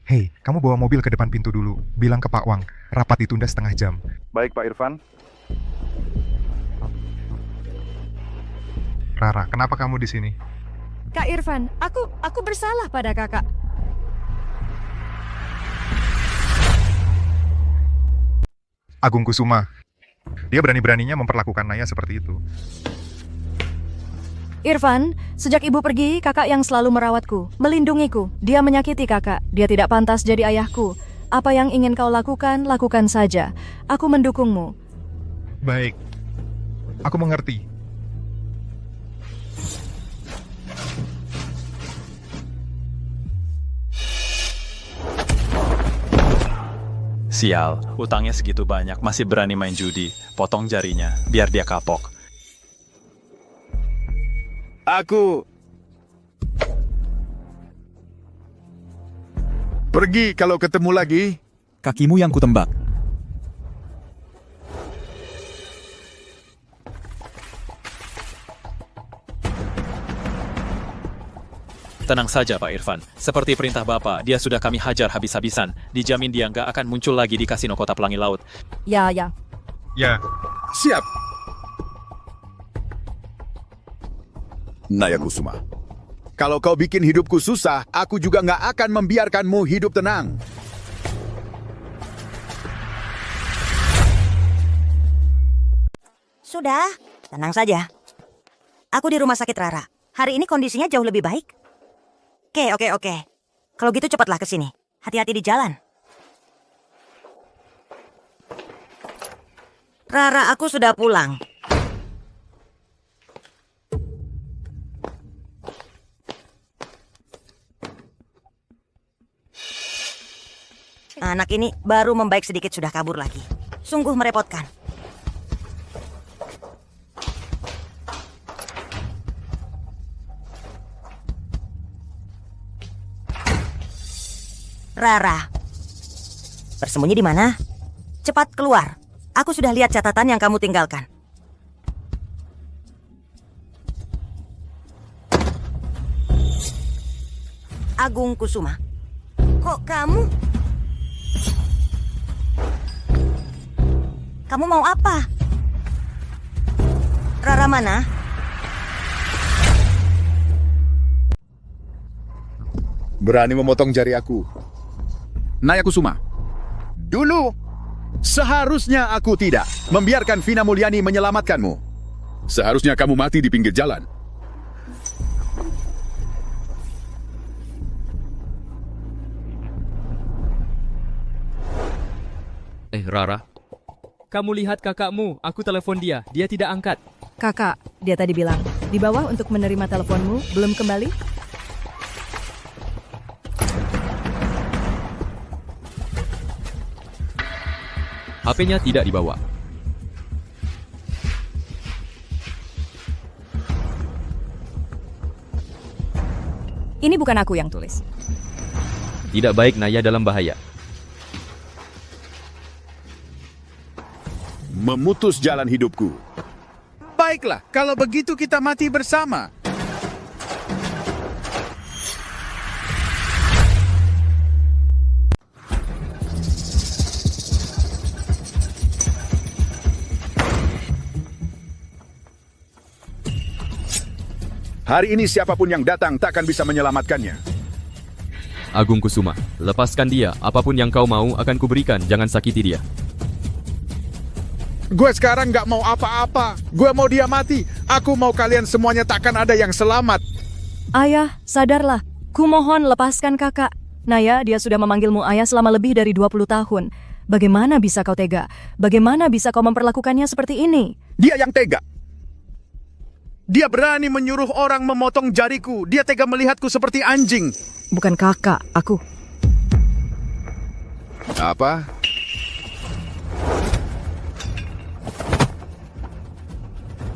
Hei, kamu bawa mobil ke depan pintu dulu. Bilang ke Pak Wang, rapat ditunda setengah jam. Baik, Pak Irfan. Rara, kenapa kamu di sini? Kak Irfan, aku bersalah pada kakak. Agung Kusuma. Dia berani-beraninya memperlakukan Naya seperti itu. Irfan, sejak ibu pergi, kakak yang selalu merawatku, melindungiku. Dia menyakiti kakak. Dia tidak pantas jadi ayahku. Apa yang ingin kau lakukan, lakukan saja. Aku mendukungmu. Baik. Aku mengerti. Sial, utangnya segitu banyak, masih berani main judi. Potong jarinya, biar dia kapok. Aku... Pergi kalau ketemu lagi. Kakimu yang kutembak. Tenang saja Pak Irfan, seperti perintah Bapak, dia sudah kami hajar habis-habisan. Dijamin dia nggak akan muncul lagi di kasino Kota Pelangi Laut. Ya. Ya. Siap. Naya Kusuma. Kalau kau bikin hidupku susah, aku juga nggak akan membiarkanmu hidup tenang. Sudah, tenang saja. Aku di rumah sakit Rara. Hari ini kondisinya jauh lebih baik. Oke. Kalau gitu cepatlah ke sini. Hati-hati di jalan. Rara, aku sudah pulang. Anak ini baru membaik sedikit sudah kabur lagi. Sungguh merepotkan. Rara, bersembunyi di mana? Cepat keluar. Aku sudah lihat catatan yang kamu tinggalkan. Agung Kusuma. Kok kamu? Kamu mau apa? Rara mana? Berani memotong jari aku. Naya Kusuma. Dulu, seharusnya aku tidak membiarkan Vina Mulyani menyelamatkanmu. Seharusnya kamu mati di pinggir jalan. Rara. Kamu lihat kakakmu, aku telepon dia tidak angkat. Kakak, dia tadi bilang, di bawah untuk menerima teleponmu, belum kembali? HP-nya tidak dibawa. Ini bukan aku yang tulis. Tidak baik Naya dalam bahaya. Memutus jalan hidupku. Baiklah, kalau begitu kita mati bersama. Hari ini siapapun yang datang takkan bisa menyelamatkannya. Agung Kusuma, lepaskan dia. Apapun yang kau mau akan kuberikan. Jangan sakiti dia. Gue sekarang nggak mau apa-apa. Gue mau dia mati. Aku mau kalian semuanya takkan ada yang selamat. Ayah, sadarlah. Kumohon lepaskan kakak. Naya, dia sudah memanggilmu ayah selama lebih dari 20 tahun. Bagaimana bisa kau tega? Bagaimana bisa kau memperlakukannya seperti ini? Dia yang tega. Dia berani menyuruh orang memotong jariku. Dia tega melihatku seperti anjing. Bukan kakak, aku. Apa?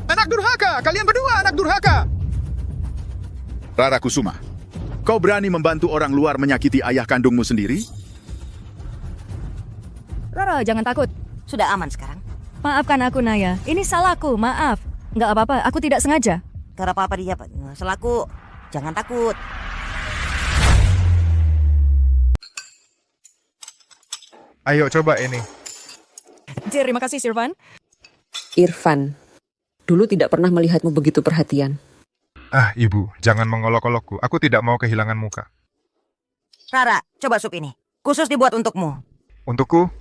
Anak durhaka! Kalian berdua anak durhaka! Rara Kusuma, kau berani membantu orang luar menyakiti ayah kandungmu sendiri? Rara, jangan takut. Sudah aman sekarang. Maafkan aku, Naya. Ini salahku, maaf. Nggak apa-apa, aku tidak sengaja. Gak apa-apa dia, selaku. Jangan takut. Ayo coba ini. Terima kasih, Sirvan. Irfan, dulu tidak pernah melihatmu begitu perhatian. Ah, Ibu, jangan mengolok-olokku. Aku tidak mau kehilangan muka. Rara, coba sup ini. Khusus dibuat untukmu. Untukku?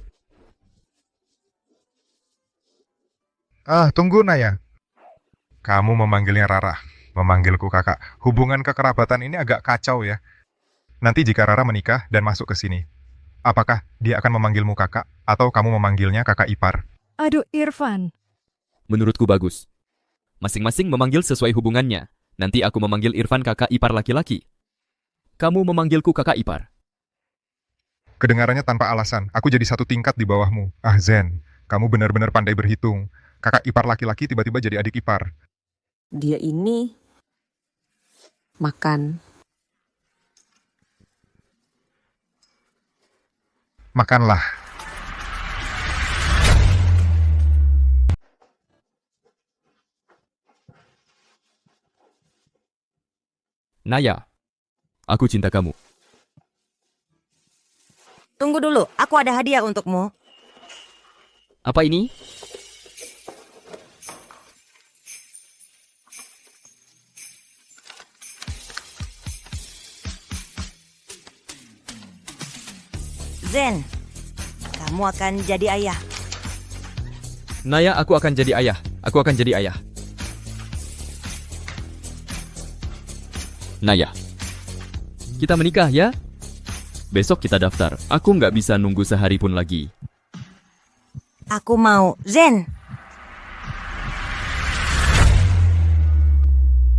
Ah, tunggu Naya. Kamu memanggilnya Rara, memanggilku kakak. Hubungan kekerabatan ini agak kacau ya. Nanti jika Rara menikah dan masuk ke sini, apakah dia akan memanggilmu kakak atau kamu memanggilnya kakak ipar? Aduh, Irfan. Menurutku bagus. Masing-masing memanggil sesuai hubungannya. Nanti aku memanggil Irfan kakak ipar laki-laki. Kamu memanggilku kakak ipar. Kedengarannya tanpa alasan. Aku jadi satu tingkat di bawahmu. Ah, Zen, kamu benar-benar pandai berhitung. Kakak ipar laki-laki tiba-tiba jadi adik ipar. Dia ini makan. Makanlah. Naya, aku cinta kamu. Tunggu dulu, aku ada hadiah untukmu. Apa ini? Zen, kamu akan jadi ayah. Naya, aku akan jadi ayah. Aku akan jadi ayah. Naya, kita menikah ya? Besok kita daftar. Aku nggak bisa nunggu sehari pun lagi. Aku mau. Zen,